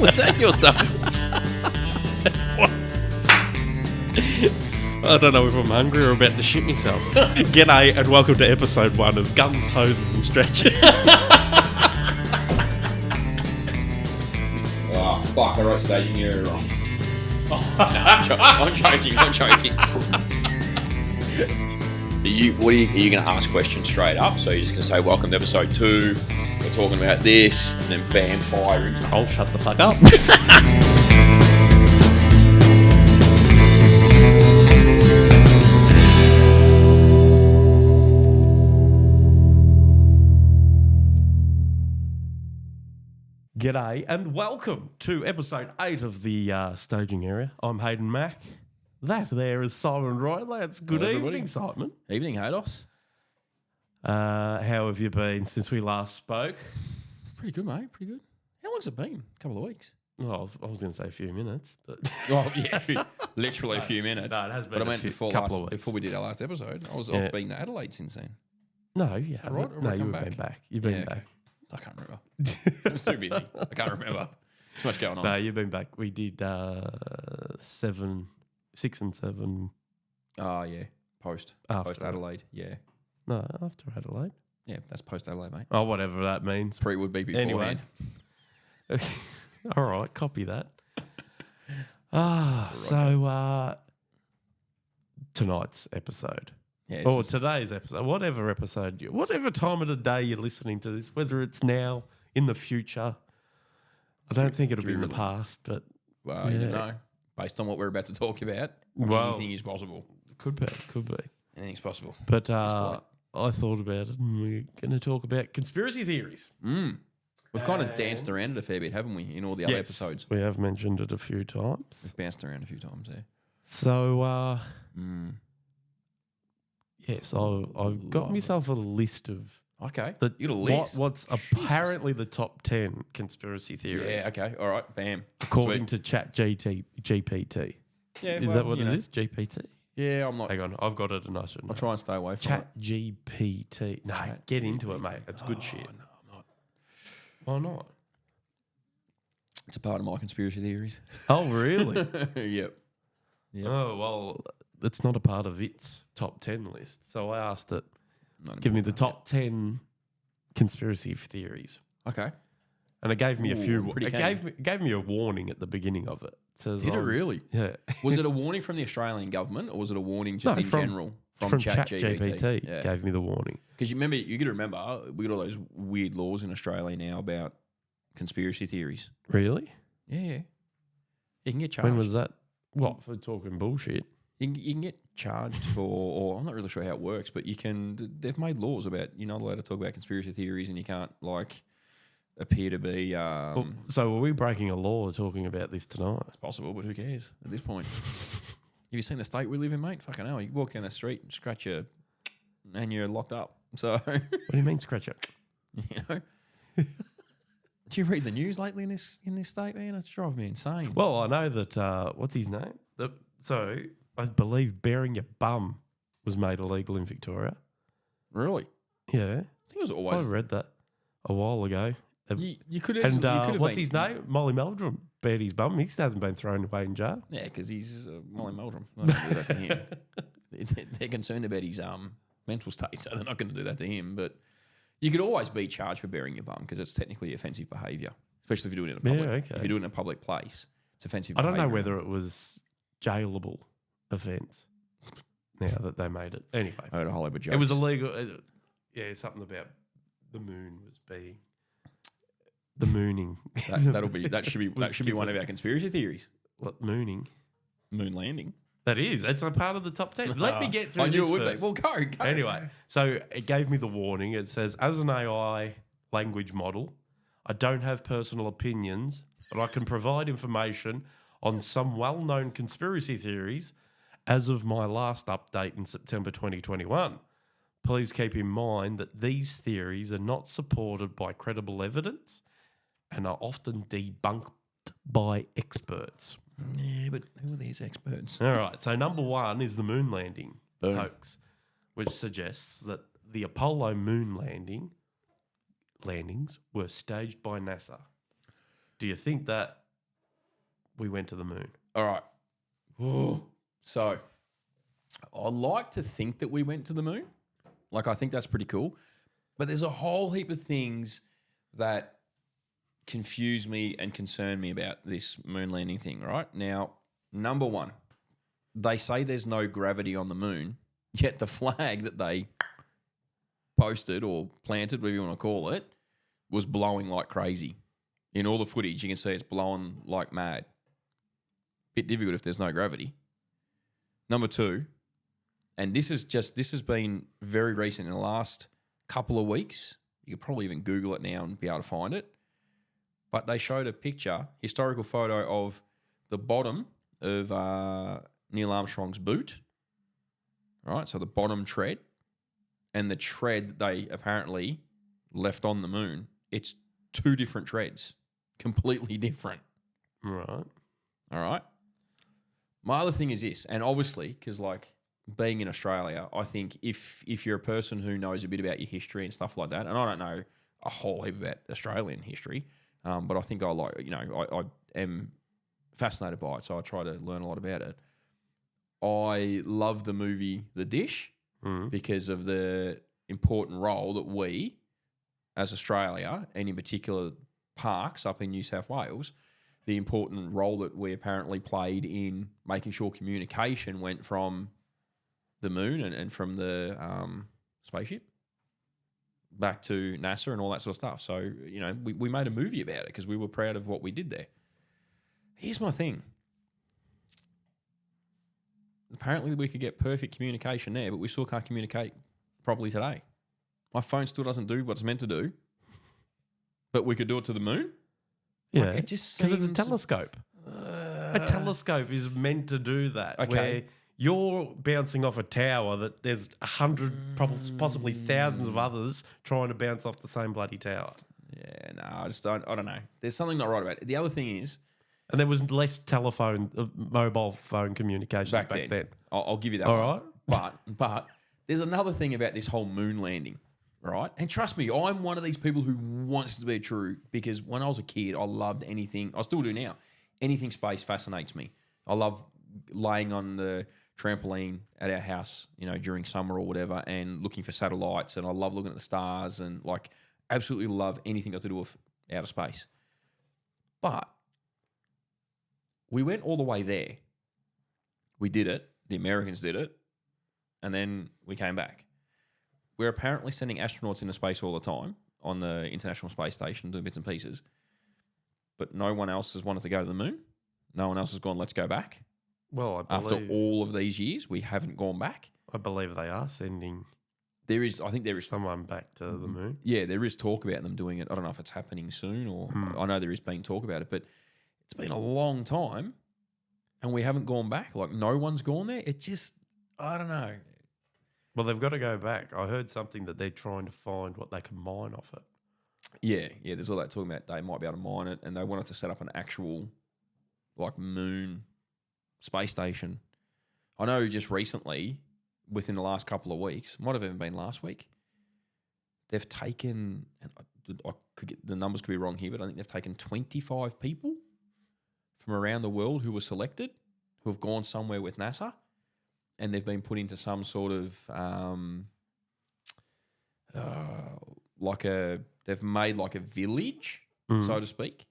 Was that your stuff? What? I don't know if I'm hungry or about to shit myself. G'day and welcome to episode 1 of Guns, Hoses and Stretchers. Oh, fuck, I wrote staging area wrong. No, I'm joking. Are you going to ask questions straight up? So you're just going to say, welcome to episode 2, we're talking about this, and then bam, fire into I'll shut the fuck up. G'day and welcome to episode 8 of the staging area. I'm Hayden Mack. That there is Simon Roy, lads. Good Hello, evening, everybody. Simon. Evening, Hados. How have you been since we last spoke? Pretty good, mate. Pretty good. How long's it been? A couple of weeks. Well, I was going to say a few minutes, but Oh, yeah, literally a few minutes. no, it has been But I a meant couple of weeks. before we did our last episode, I've been to Adelaide since then. No, you haven't. right? Or No, have I come you've back? been back. You've been Yeah, back. okay. I can't remember. It's too busy. I can't remember. Too much going on. No, you've been back. We did 6 and 7 Oh, yeah. Post after Adelaide. Yeah. No, after Adelaide. Yeah, that's post Adelaide, mate. Oh, whatever that means. Pre would be beforehand. Anyway. All right, copy that. So tonight's episode. Yeah, Or today's episode, whatever time of the day you're listening to this, whether it's now, in the future. I don't think it'll be in the past, but well, you don't know. Based on what we're about to talk about, anything is possible. could be. Anything's possible. But I thought about it and we're going to talk about conspiracy theories. We've kind of danced around it a fair bit, haven't we, in all the other episodes? We have mentioned it a few times. We've bounced around a few times there. So, yes, I've got myself a list of Okay. You got a list. what's apparently the top 10 conspiracy theories. Yeah, okay. All right. Bam. According to ChatGPT. Yeah, Is that what it is? GPT? Yeah, I'm not. Hang on, I've got it and I should know. I'll try and stay away from it. ChatGPT. No, get into it, mate. It's good shit. No, I'm not. Why not? It's a part of my conspiracy theories. Oh, really? Yep. Oh, well, it's not a part of its top 10 list. So I asked it, give me the top 10 conspiracy theories. Okay. And it gave me a few. pretty It gave me a warning at the beginning of it. Says, Did it really? Yeah. Was it a warning from the Australian government, or was it a warning just in general from ChatGPT? Yeah. Gave me the warning. Because you got to remember, we got all those weird laws in Australia now about conspiracy theories. Really? Yeah. You can get charged. When was that? What, for talking bullshit? You can get charged for, or I'm not really sure how it works, but they've made laws about you're not allowed to talk about conspiracy theories and you can't appear to be. So are we breaking a law talking about this tonight? It's possible, but who cares at this point? Have you seen the state we live in, mate? Fucking hell, you walk down the street, scratch your, and you're locked up. So What do you mean scratch it? you know. Do you read the news lately in this state, man? It's driving me insane. Well, I know that, what's his name? So I believe bearing your bum was made illegal in Victoria. Really? Yeah. I think it was always. I read that a while ago. You could have. And you could have what's been, his name? Molly Meldrum bared his bum. He still hasn't been thrown away in jail. Yeah, because he's Molly Meldrum. They're not going to do that to him. They're concerned about his mental state, so they're not going to do that to him. But you could always be charged for bearing your bum because it's technically offensive behaviour, especially if you're doing it in a public. okay. If you're doing it in a public place, it's offensive. I don't know behaviour. whether it was jailable offence now that they made it. Anyway, I heard a whole heap of jokes. it was illegal. Yeah, something about the moon was being the mooning. That should be one of our conspiracy theories. What mooning? Moon landing. That is. It's a part of the top 10. Let me get through I knew this it would first. be. Well, go. Anyway, so it gave me the warning. It says, as an AI language model, I don't have personal opinions, but I can provide information on some well-known conspiracy theories as of my last update in September 2021. Please keep in mind that these theories are not supported by credible evidence and are often debunked by experts. Yeah, but who are these experts? All right, so number 1 is the moon landing Boom. hoax, which suggests that the Apollo moon landings were staged by NASA. Do you think that we went to the moon? All right. Ooh. So I like to think that we went to the moon. Like, I think that's pretty cool. But there's a whole heap of things that confuse me and concern me about this moon landing thing, right? Now, number one, they say there's no gravity on the moon, yet the flag that they posted or planted, whatever you want to call it, was blowing like crazy. In all the footage, you can see it's blowing like mad. Bit difficult if there's no gravity. Number two, and this has been very recent in the last couple of weeks. You could probably even Google it now and be able to find it. But they showed a picture, historical photo of the bottom of Neil Armstrong's boot. Right, so the bottom tread and the tread that they apparently left on the moon. It's two different treads, completely different. Right. All right. My other thing is this, and obviously, because like being in Australia, I think if you're a person who knows a bit about your history and stuff like that, and I don't know a whole heap about Australian history, but I think I am fascinated by it, so I try to learn a lot about it. I love the movie The Dish because of the important role that we, as Australia, and in particular parks up in New South Wales, the important role that we apparently played in making sure communication went from the moon and from the spaceship back to NASA and all that sort of stuff. So, we made a movie about it because we were proud of what we did there. Here's my thing. Apparently we could get perfect communication there, but we still can't communicate properly today. My phone still doesn't do what it's meant to do, but we could do it to the moon? Yeah, Like, it just because it's a seems- telescope. A telescope is meant to do that. Okay. Where you're bouncing off a tower that there's 100, possibly thousands of others trying to bounce off the same bloody tower. Yeah, no, I don't know. There's something not right about it. The other thing is, And there was less mobile phone communications back then. I'll give you that. All right. But there's another thing about this whole moon landing, right? And trust me, I'm one of these people who wants it to be true because when I was a kid, I loved anything. I still do now. Anything space fascinates me. I love laying on the trampoline at our house, during summer or whatever, and looking for satellites. And I love looking at the stars and absolutely love anything got to do with outer space. But we went all the way there. We did it. The Americans did it. And then we came back. We're apparently sending astronauts into space all the time on the International Space Station doing bits and pieces. But no one else has wanted to go to the moon. No one else has gone, let's go back. Well, After all of these years, we haven't gone back. I believe they are sending I think there is someone back to the moon. Yeah, there is talk about them doing it. I don't know if it's happening soon or I know there is being talk about it, but it's been a long time and we haven't gone back. Like, no one's gone there. It just, I don't know. Well, they've got to go back. I heard something that they're trying to find what they can mine off it. Yeah, there's all that talking about they might be able to mine it and they wanted to set up an actual, moon space station. I know just recently, within the last couple of weeks, might have even been last week, they've taken, and the numbers could be wrong here, but I think they've taken 25 people from around the world who were selected, who have gone somewhere with NASA, and they've been put into some sort of they've made like a village, so to speak,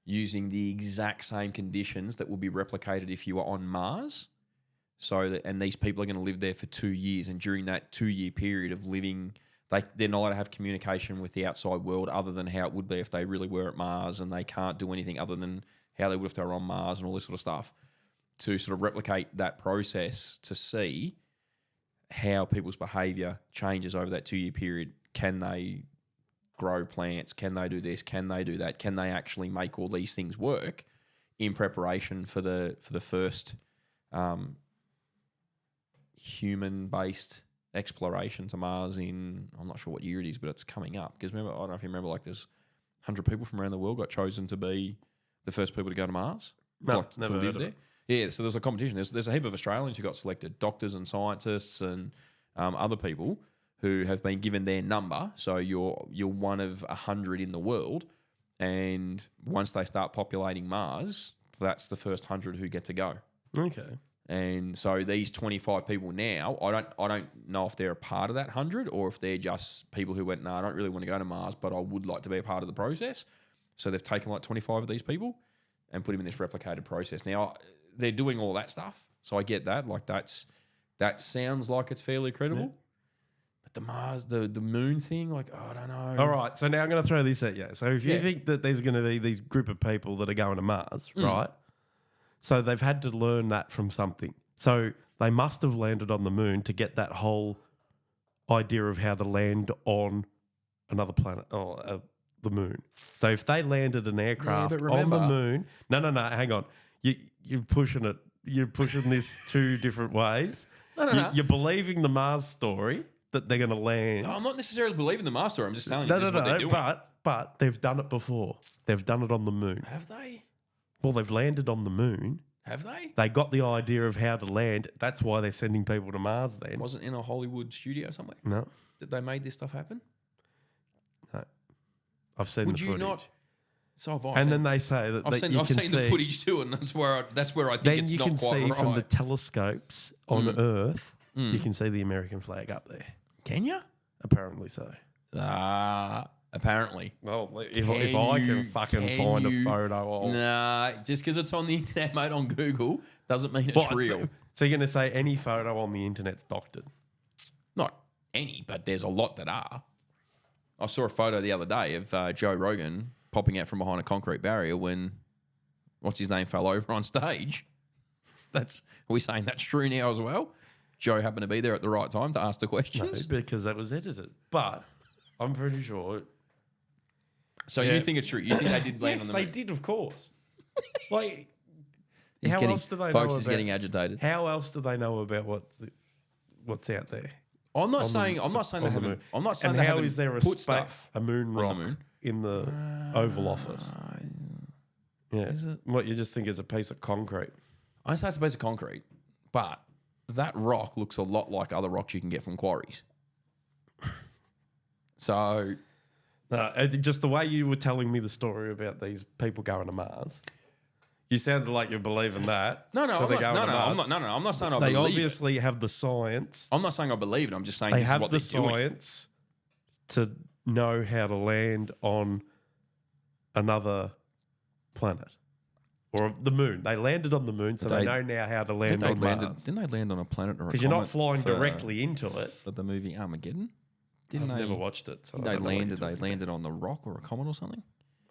using the exact same conditions that will be replicated if you were on Mars. And these people are going to live there for 2 years, and during that 2-year period of living, they're not allowed to have communication with the outside world other than how it would be if they really were at Mars, and they can't do anything other than how they would if they were on Mars and all this sort of stuff, to sort of replicate that process to see how people's behaviour changes over that 2-year period. Can they grow plants? Can they do this? Can they do that? Can they actually make all these things work in preparation for the first human-based exploration to Mars in, I'm not sure what year it is, but it's coming up. Because remember, I don't know if you remember, there's 100 people from around the world got chosen to be the first people to go to Mars. No, to never live heard of there. it. Yeah, so there's a competition. There's a heap of Australians who got selected, doctors and scientists and other people who have been given their number. So you're one of 100 in the world, and once they start populating Mars, that's the first 100 who get to go. Okay. And so these 25 people now, I don't know if they're a part of that 100 or if they're just people who went, no, I don't really want to go to Mars, but I would like to be a part of the process. So they've taken like 25 of these people and put them in this replicated process. Now, they're doing all that stuff, so I get that. Like that sounds like it's fairly credible. Yeah. But the Mars, the moon thing, like, I don't know. All right, so now I'm going to throw this at you. So if you think that there's going to be these group of people that are going to Mars, right? So they've had to learn that from something. So they must have landed on the moon to get that whole idea of how to land on another planet, the moon. So if they landed an aircraft on the moon, no, hang on, you're pushing it. You're pushing this two different ways. No. You're believing the Mars story that they're going to land. No, I'm not necessarily believing the Mars story. I'm just telling you what they're doing. But they've done it before. They've done it on the moon. Have they? Well, they've landed on the moon. Have they? They got the idea of how to land. That's why they're sending people to Mars then. Wasn't in a Hollywood studio somewhere? No. That they made this stuff happen? No. I've seen the footage. Would you not? So have I. And then they say that I've seen the footage too, and that's where I think it's not quite right. Then you can see from the telescopes on Earth, you can see the American flag up there. Can you? Apparently so. Apparently. Well, if I can fucking find a photo of... Nah, just because it's on the internet, mate, on Google, doesn't mean it's real. So you're going to say any photo on the internet's doctored? Not any, but there's a lot that are. I saw a photo the other day of Joe Rogan popping out from behind a concrete barrier when, what's his name, fell over on stage. Are we saying that's true now as well? Joe happened to be there at the right time to ask the questions? No, because that was edited. But I'm pretty sure... So you think it's true? You think they did land on the moon? Yes, they did, of course. Like, else do they know about... Folks is getting agitated. How else do they know about what's out there? I'm not saying they haven't. I'm not saying and they how haven't is there a moon rock in the Oval Office? Yeah. Is it? What, you just think it's a piece of concrete? I say it's a piece of concrete, but that rock looks a lot like other rocks you can get from quarries. So... just the way you were telling me the story about these people going to Mars, you sounded like you're believing that. I'm not saying I believe it. They obviously have the science. I'm not saying I believe it. I'm just saying they this have is what the they're doing. science to know how to land on another planet or the moon. They landed on the moon, so they know now how to land on Mars. Didn't they land on a planet or a comet? Because you're not flying directly into it. For the movie Armageddon? I've never watched it. So they landed on the rock or a comet or something?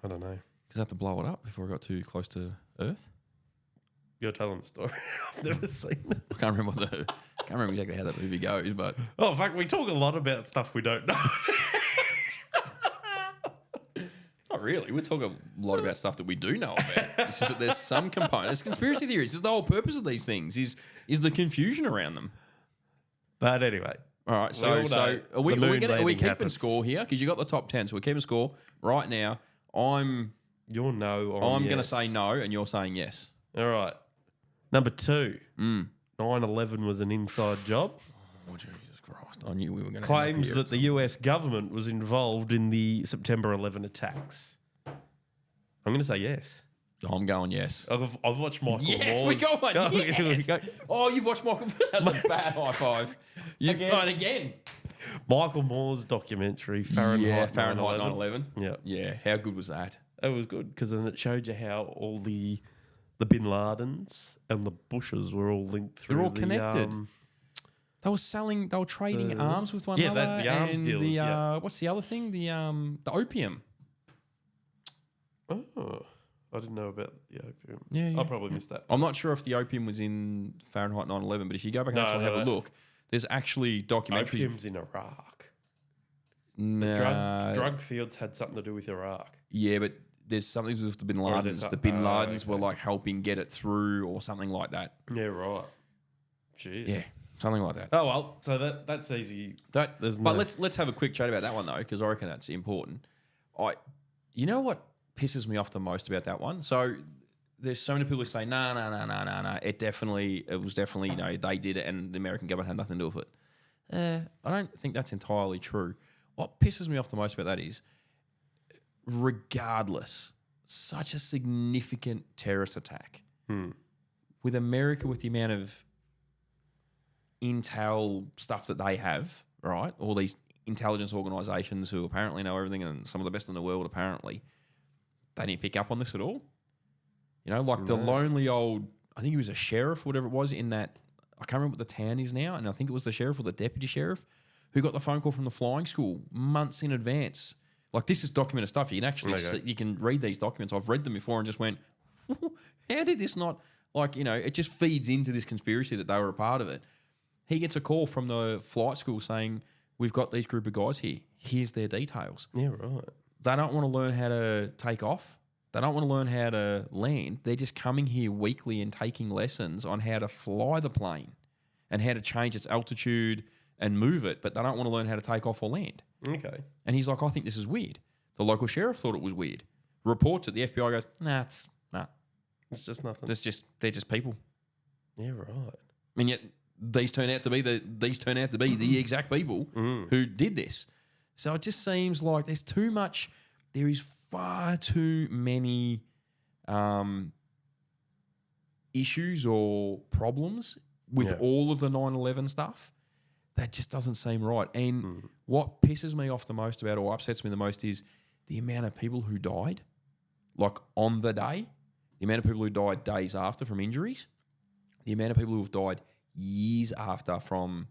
I don't know. Because they have to blow it up before it got too close to Earth? You're telling the story. I've never seen it. I can't remember exactly how that movie goes, but... Oh, fuck, we talk a lot about stuff we don't know. Not really. We talk a lot about stuff that we do know about. It's just that there's some components. Conspiracy theories. This is the whole purpose of these things, is the confusion around them. But anyway... All right, so are we keeping score here? Because you got the top 10, so we're keeping score right now. I'm going to say no, and you're saying yes. All right. Number 2, 9/11 was an inside job. Oh, Jesus Christ. I knew we were going to claims that the US government was involved in the September 11 attacks. I'm going to say yes. I'm going yes. I've watched Michael Moore's. Yes, we got one. Yes. Oh, you've watched Michael. That's a bad high five. You've gone again. Michael Moore's documentary, Fahrenheit 9/11. Yeah. Yeah. How good was that? It was good because then it showed you how all the Bin Ladens and the Bushes were all linked through. They're all connected. They were trading arms with one another. Yeah, the arms dealers. What's the other thing? The opium. Oh. I didn't know about the opium. Yeah. I probably missed that. I'm not sure if the opium was in Fahrenheit 9/11, but if you go back and have a look, there's actually documentaries. Opium's in Iraq. Nah. The drug fields had something to do with Iraq. Yeah, but there's something with the Bin Ladens. The Bin Ladens were like helping get it through or something like that. Yeah, right. Jeez. Yeah, something like that. Oh, well, so that's easy. But let's have a quick chat about that one, though, because I reckon that's important. You know what pisses me off the most about that one? So there's so many people who say, no, it was definitely, they did it and the American government had nothing to do with it. I don't think that's entirely true. What pisses me off the most about that is, regardless such a significant terrorist attack. Hmm. With America, with the amount of intel stuff that they have, right? All these intelligence organizations who apparently know everything and some of the best in the world, apparently, they didn't pick up on this at all. You know, like the lonely old, I think he was a sheriff, whatever it was, in that, I can't remember what the town is now, and I think it was the sheriff or the deputy sheriff who got the phone call from the flying school months in advance. Like, this is documented stuff. You can actually see, you can read these documents. I've read them before and just went, how did this not, like, you know, it just feeds into this conspiracy that they were a part of it. He gets a call from the flight school saying, we've got these group of guys here. Here's their details. Yeah, right. They don't want to learn how to take off. They don't want to learn how to land. They're just coming here weekly and taking lessons on how to fly the plane and how to change its altitude and move it, but they don't want to learn how to take off or land. Okay. And he's like, I think this is weird. The local sheriff thought it was weird. Reports it. The FBI goes, nah. It's just nothing. They're just people. Yeah, right. And yet these turn out to be the exact people who did this. So it just seems like there's too much. There is far too many issues or problems with all of the 9/11 stuff. That just doesn't seem right. And what pisses me off the most about, or upsets me the most, is the amount of people who died, like on the day, the amount of people who died days after from injuries, the amount of people who have died years after from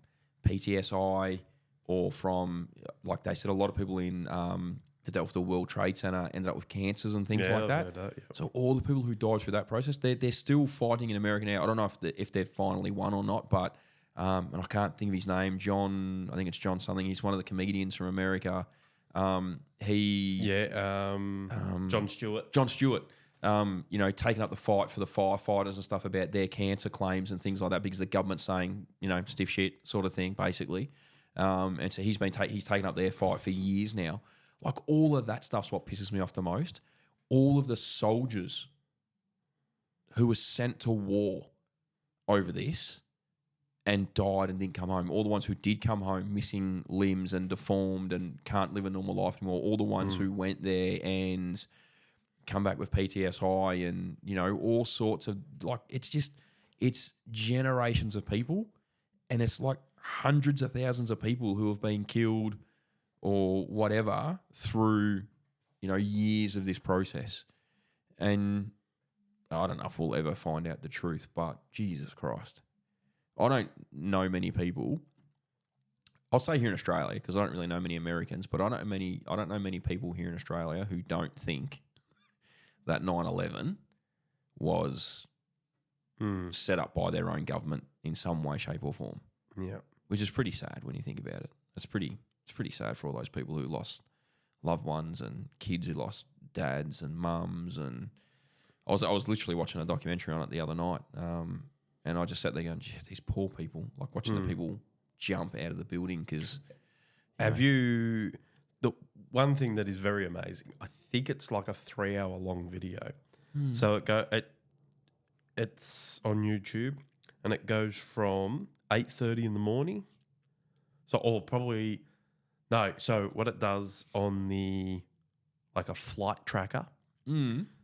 PTSI or from, like they said, a lot of people in that dealt with the World Trade Center ended up with cancers and things like that. So all the people who died through that process, they're still fighting in America now. I don't know if they've finally won or not, but and I can't think of his name. John, I think it's John something. He's one of the comedians from America. John Stewart. John Stewart. You know, taking up the fight for the firefighters and stuff about their cancer claims and things like that because the government's saying, you know, stiff shit sort of thing, basically. And so he's taken up their fight for years now. Like, all of that stuff's what pisses me off the most. All of the soldiers who were sent to war over this and died and didn't come home. All the ones who did come home missing limbs and deformed and can't live a normal life anymore. All the ones who went there and come back with PTSI and, you know, all sorts of, like, it's generations of people, and it's like hundreds of thousands of people who have been killed or whatever through, you know, years of this process. And I don't know if we'll ever find out the truth, but Jesus Christ. I don't know many people. I'll say here in Australia, because I don't really know many Americans, but I don't know many people here in Australia who don't think that 9/11 was set up by their own government in some way, shape, or form. Yeah, which is pretty sad when you think about it. It's pretty sad for all those people who lost loved ones and kids who lost dads and mums. And I was literally watching a documentary on it the other night. And I just sat there going, gee, these poor people, like watching the people jump out of the building because... The one thing that is very amazing, I think it's like a 3-hour long video. So it's on YouTube and it goes from 8:30 in the morning. So what it does on like a flight tracker.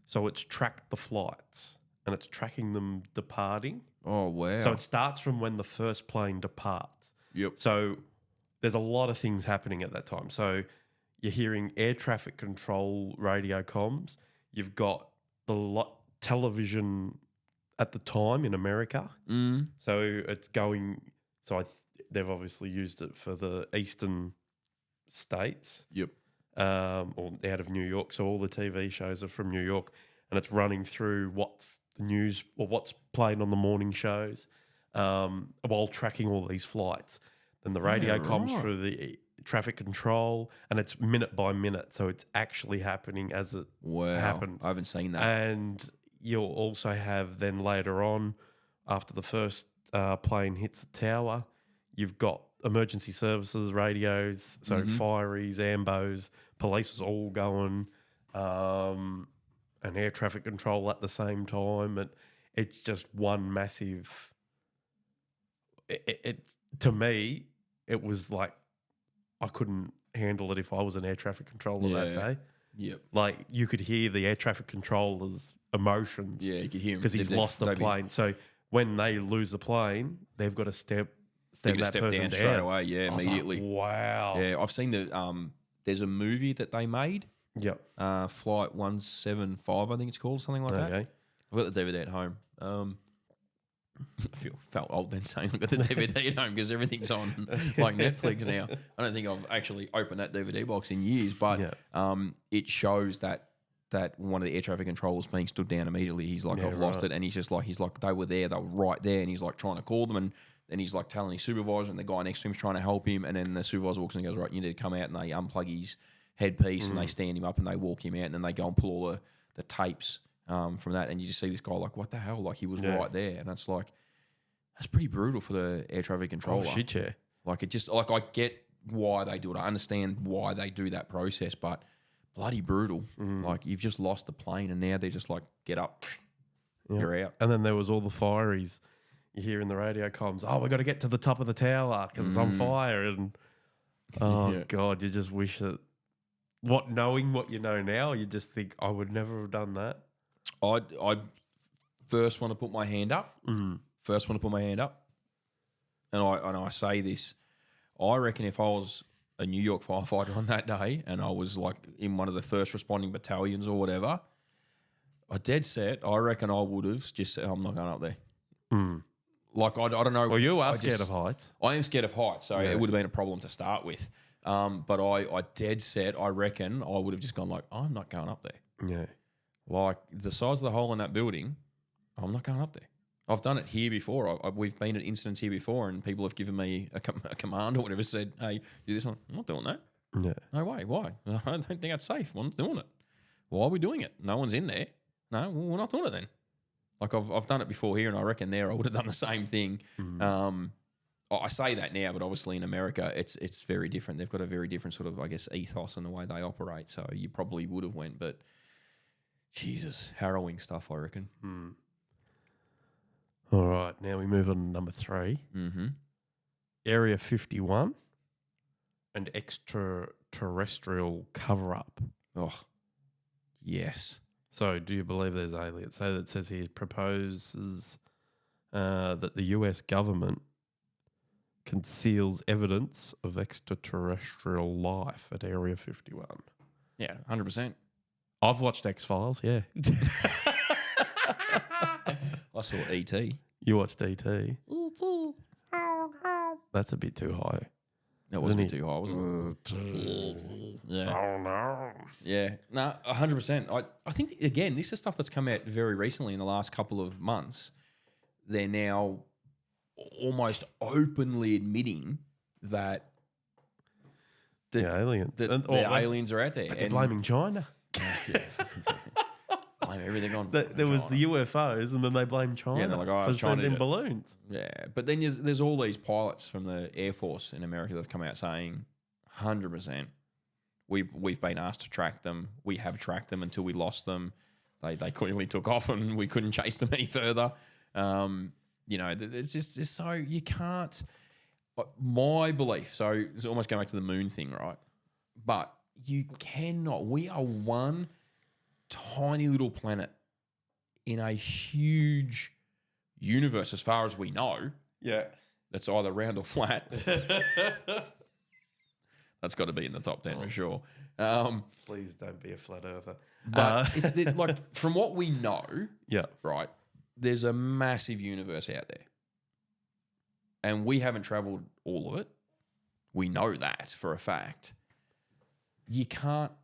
So it's tracked the flights and it's tracking them departing. Oh, wow. So it starts from when the first plane departs. Yep. So there's a lot of things happening at that time. So you're hearing air traffic control radio comms. You've got the television at the time in America. So it's going... So they've obviously used it for the eastern states. Yep. Or out of New York. So all the TV shows are from New York. And it's running through what's the news or what's played on the morning shows while tracking all these flights. Then the radio comes through the traffic control, and it's minute by minute. So it's actually happening as it happens. I haven't seen that. And you'll also have then later on, after the first plane hits the tower, you've got emergency services radios, so fireys, ambos, police is all going, and air traffic control at the same time. And it's just one massive... It to me, it was like I couldn't handle it if I was an air traffic controller that day. Yep. Like you could hear the air traffic controller's emotions. Yeah, you could hear him because he's lost the they'd be- plane. So when they lose the plane, they've got to stand They're gonna that step person down down straight away. Yeah, I was like, immediately. wow. Yeah, I've seen there's a movie that they made, Yep. Flight 175, I think it's called, something like that. Okay. I've got the DVD at home. I felt old then saying I've got the DVD at home because everything's on like Netflix now. I don't think I've actually opened that DVD box in years, but it shows that one of the air traffic controllers being stood down immediately. He's like, I've lost it, and he's like, they were there, they were right there, and he's like trying to call them, and then he's like telling his supervisor, and the guy next to him's trying to help him, and then the supervisor walks in and goes, right, you need to come out, and they unplug his headpiece, and they stand him up, and they walk him out, and then they go and pull all the tapes from that, and you just see this guy like, what the hell? Like he was right there, and it's like, that's pretty brutal for the air traffic controller. Oh shit, yeah. Like it just, like I get why they do it. I understand why they do that process, but bloody brutal. Like you've just lost the plane, and now they're just like, get up, you're out. And then there was all the fireys you hear in the radio comms. Oh, we got to get to the top of the tower because it's on fire, and God, you just wish that. Knowing what you know now, you just think I would never have done that. I'd first want to put my hand up. First want to put my hand up. And I say this, I reckon if I was a New York firefighter on that day and I was like in one of the first responding battalions or whatever, I dead set, I reckon I would have just said, I'm not going up there. Like, I don't know. Well, you are scared of heights. I am scared of heights, so it would have been a problem to start with. But I dead set, I reckon I would have just gone like, I'm not going up there. Yeah. Like the size of the hole in that building, I'm not going up there. I've done it here before. We've been at incidents here before, and people have given me a command or whatever, said, hey, do this. I'm not doing that. Yeah. No way. Why? I don't think that's safe. I'm not doing it. Why are we doing it? No one's in there. No, well, we're not doing it then. Like I've done it before here, and I reckon there I would have done the same thing. I say that now, but obviously in America it's very different. They've got a very different sort of, I guess, ethos in the way they operate. So you probably would have went, but Jesus, harrowing stuff, I reckon. All right, now we move on to number 3. Area 51 and extraterrestrial cover-up. Oh, yes. So do you believe there's aliens? So it says he proposes that the US government conceals evidence of extraterrestrial life at Area 51. Yeah, 100%. I've watched X-Files, yeah. I saw E.T. You watched E.T.? That's a bit too high. That was a bit too high, wasn't it? Yeah. Oh, no. Yeah. No, 100%. I think, again, this is stuff that's come out very recently in the last couple of months. They're now almost openly admitting that The aliens. aliens are out there. But they're blaming China. Blame everything on There was the UFOs, and then they blame China they're like, oh, for China sending did it. balloons. Yeah, but then there's all these pilots from the Air Force in America that have come out saying 100%. We've been asked to track them. We have tracked them until we lost them. They clearly took off and we couldn't chase them any further. It's just so you can't. My belief. So it's almost going back to the moon thing, right? But you cannot. We are one tiny little planet in a huge universe, as far as we know. Yeah. That's either round or flat. That's got to be in the top 10 for sure. Please don't be a flat earther. But like from what we know, Yeah. right, there's a massive universe out there. And we haven't traveled all of it. We know that for a fact. You cannot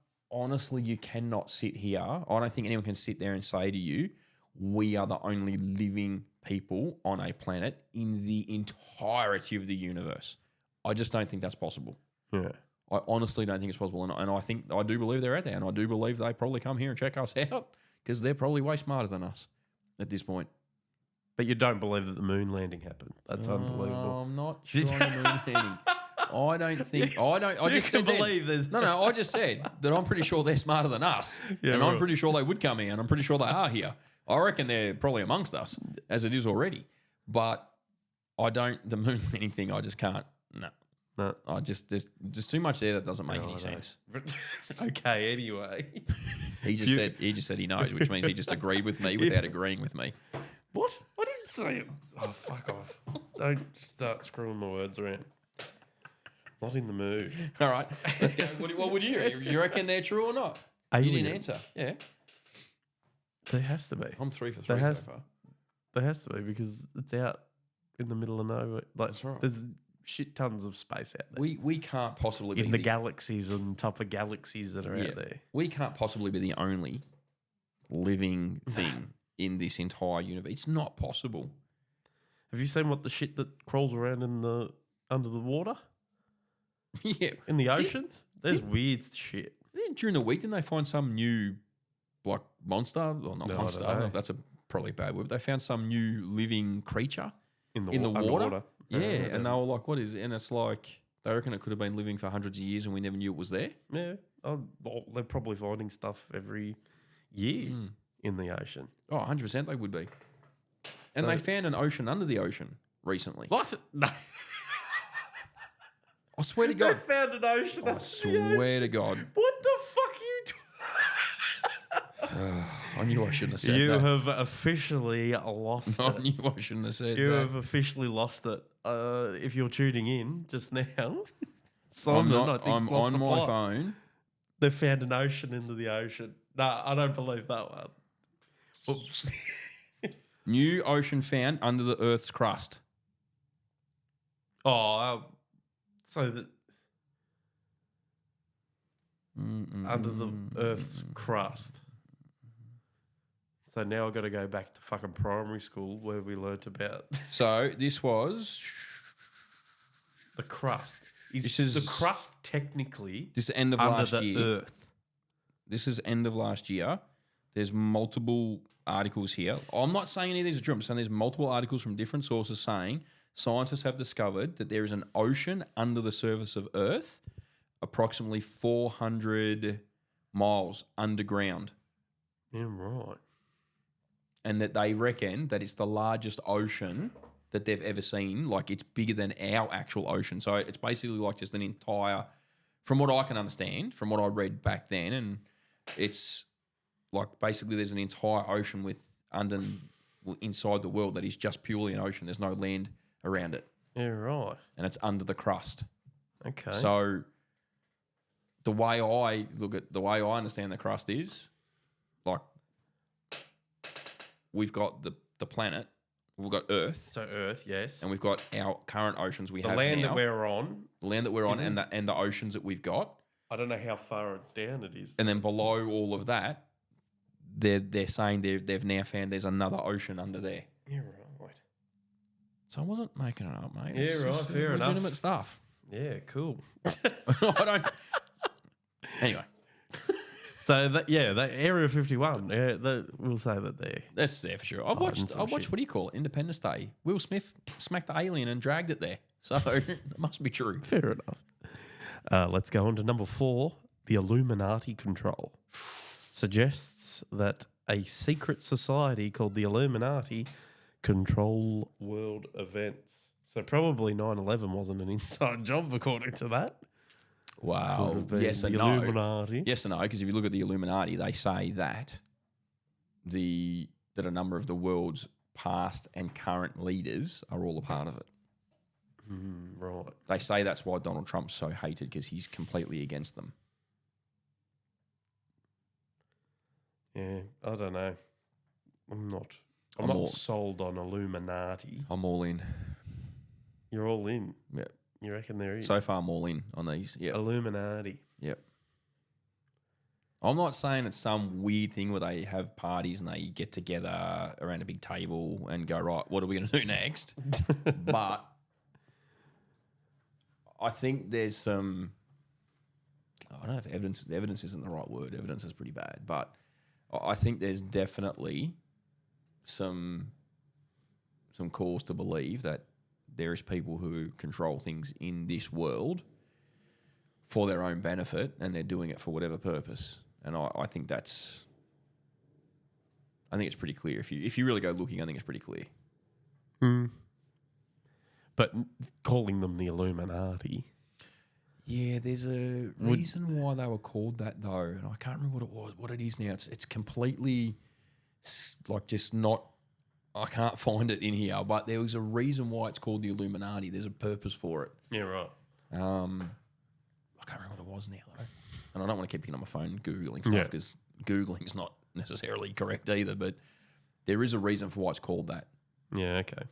sit here. I don't think anyone can sit there and say to you, we are the only living people on a planet in the entirety of the universe. I just don't think that's possible. Yeah. I honestly don't think it's possible. And I do believe they're out there. And I do believe they probably come here and check us out because they're probably way smarter than us at this point. But you don't believe that the moon landing happened. That's unbelievable. I'm not sure on the moon landing. I don't think. I just can said believe there's No. I just said that I'm pretty sure they're smarter than us, Yeah, and right. I'm pretty sure they would come here, and I'm pretty sure they are here. I reckon they're probably amongst us, as it is already. But I don't. The moon landing thing, I just can't. No, No. There's too much there that doesn't make No, I any know. sense. Okay, anyway. He just said he knows, which means he just agreed with me without agreeing with me. What? I didn't say it. Oh, fuck off. Don't start screwing my words around. Not in the mood. All right, let's go. What would you? You reckon they're true or not? You didn't Aliens. answer. Yeah, There has to be. I'm 3 for 3 There has- so far. There has to be because it's out in the middle of nowhere. Like, That's right. there's shit tons of space out there. We can't possibly In be the galaxies and top of galaxies that are Yeah. out there. we can't possibly be the only living thing in this entire universe. It's not possible. Have you seen what the shit that crawls around in the under the water? Yeah. In the oceans? There's weird shit. Then during the week, didn't they find some new, like, monster? Or not No, I monster. don't I don't know know. if that's probably a bad word. But they found some new living creature In the in the water. underwater. Yeah. And they were like, what is it? And it's like, they reckon it could have been living for hundreds of years and we never knew it was there. Yeah. Well, they're probably finding stuff every year in the ocean. Oh, 100% they would be. And So- they found an ocean under the ocean recently. What? No. I swear to They God. found an ocean. I under the swear to ocean. God. What the fuck are you doing? I knew I shouldn't have said You that. have officially lost I it. knew I shouldn't have said You that. have officially lost it. If you're tuning in just now, I'm, Simon, I not, think, I'm lost on the my plot. phone. They found an ocean into the ocean. No, I don't believe that one. Well, New ocean found under the Earth's crust. so that under the Earth's crust. So now I've got to go back to fucking primary school where we learnt about So this was the crust. This is- the crust technically this is end of under last the year. Earth. This is end of last year. There's multiple articles here. I'm not saying any of these are true. I'm saying there's multiple articles from different sources saying scientists have discovered that there is an ocean under the surface of Earth, approximately 400 miles underground, Yeah, right. and that they reckon that it's the largest ocean that they've ever seen. Like, it's bigger than our actual ocean. So it's basically like just an entire, from what I can understand, from what I read back then, and it's like basically there's an entire ocean inside the world that is just purely an ocean. There's no land around it, Yeah, right. and it's under the crust. Okay. So the way I understand the crust is like we've got the planet, we've got Earth, So Earth, yes. and we've got our current oceans we the have land now, that we're on. the land that we're on, and the oceans that we've got, I don't know how far down it is. and then below all of that, they're saying they've now found there's another ocean under there. Yeah, right. So I wasn't making it up, mate. Yeah, It's right, just fair enough. legitimate stuff. Yeah, cool. I don't. Anyway, So that Area 51. We'll say that there. that's there for sure. I and watched. some I watched. shit. What do you call it? Independence Day. Will Smith smacked the alien and dragged it there. So it must be true. Fair enough. Let's go on to number 4. The Illuminati control suggests that a secret society called the Illuminati control world events. So probably 9/11 wasn't an inside job according to that. Could Wow. have been Yes and the no. Illuminati. Yes and no. Because if you look at the Illuminati, they say that that a number of the world's past and current leaders are all a part of it. Right. They say that's why Donald Trump's so hated, because he's completely against them. Yeah, I don't know. I'm not I'm not all- sold on Illuminati. I'm all in. You're all in. Yeah. You reckon there is? So far, I'm all in on these. Yeah. Illuminati. Yep. I'm not saying it's some weird thing where they have parties and they get together around a big table and go, right, what are we going to do next? But I think there's some, I don't know if evidence isn't the right word. Evidence is pretty bad. But I think there's definitely some cause to believe that there is people who control things in this world for their own benefit, and they're doing it for whatever purpose. And I think it's pretty clear. If you really go looking, I think it's pretty clear. But calling them the Illuminati Yeah, there's a reason why they were called that though, and I can't remember what it was. What it is now, it's completely like just not. I can't find it in here, but there was a reason why it's called the Illuminati. There's a purpose for it. Yeah, right. I can't remember what it was now though, and I don't want to keep getting on my phone googling stuff because googling's not necessarily correct either. But there is a reason for why it's called that. Yeah, okay.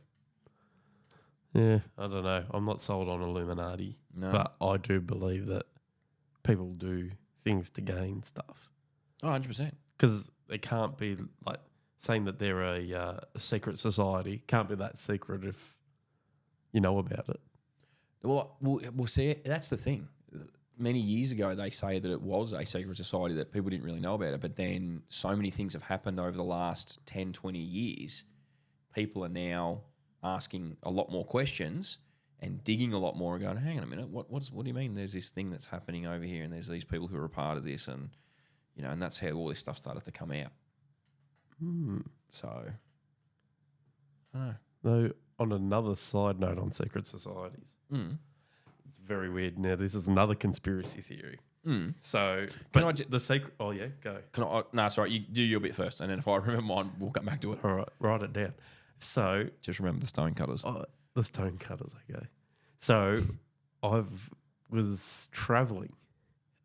Yeah, I don't know. I'm not sold on Illuminati, but I do believe that people do things to gain stuff. Oh, 100%. Because they can't be like saying that they're a secret society. Can't be that secret if you know about it. Well, we'll see. That's the thing. Many years ago, they say that it was a secret society that people didn't really know about it. But then so many things have happened over the last 10, 20 years. People are now asking a lot more questions and digging a lot more and going, hang on a minute, what do you mean there's this thing that's happening over here and there's these people who are a part of this and, you know, and that's how all this stuff started to come out. So, I don't know. Though, on another side note on secret societies, it's very weird. Now, this is another conspiracy theory. So, the secret... Oh, yeah, go. No, sorry, you do your bit first and then if I remember mine, we'll come back to it. All right, write it down. So... Just remember the stone cutters. Oh, the stone cutters, okay. So, I was travelling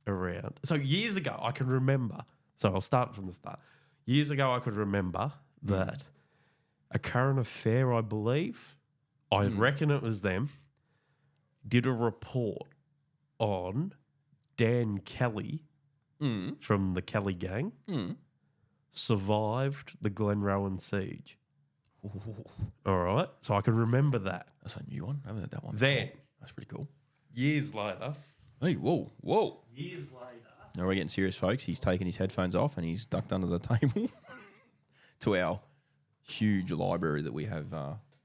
around. So, years ago, I can remember... So, I'll start from the start. Years ago, I could remember that a current affair, I believe, I reckon it was them, did a report on Dan Kelly from the Kelly gang survived the Glenrowan siege. All right. So I can remember that. That's a new one. I haven't heard that one. Then, that's pretty cool. years later. Hey, whoa. Years later. Now we're getting serious, folks. He's taken his headphones off and he's ducked under the table to our huge library that we have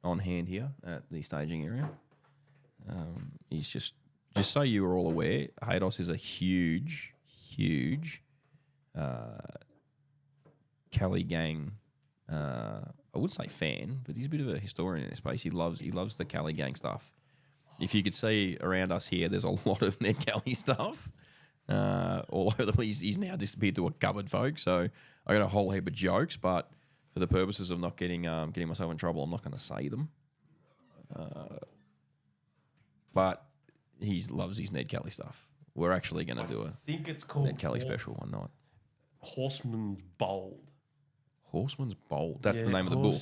on hand here at the staging area. He's just so you are all aware, Haydos is a huge Kelly gang. I would say fan, but he's a bit of a historian in this space. He loves the Kelly gang stuff. If you could see around us here, there's a lot of Ned Kelly stuff. All over the place. He's now disappeared to a cupboard, folks. So I got a whole heap of jokes, but for the purposes of not getting myself in trouble, I'm not going to say them. But he loves his Ned Kelly stuff. We're actually going to do I think it's called Ned Kelly special one night. Horseman's Bold. Horseman's Bold. That's the name of the book.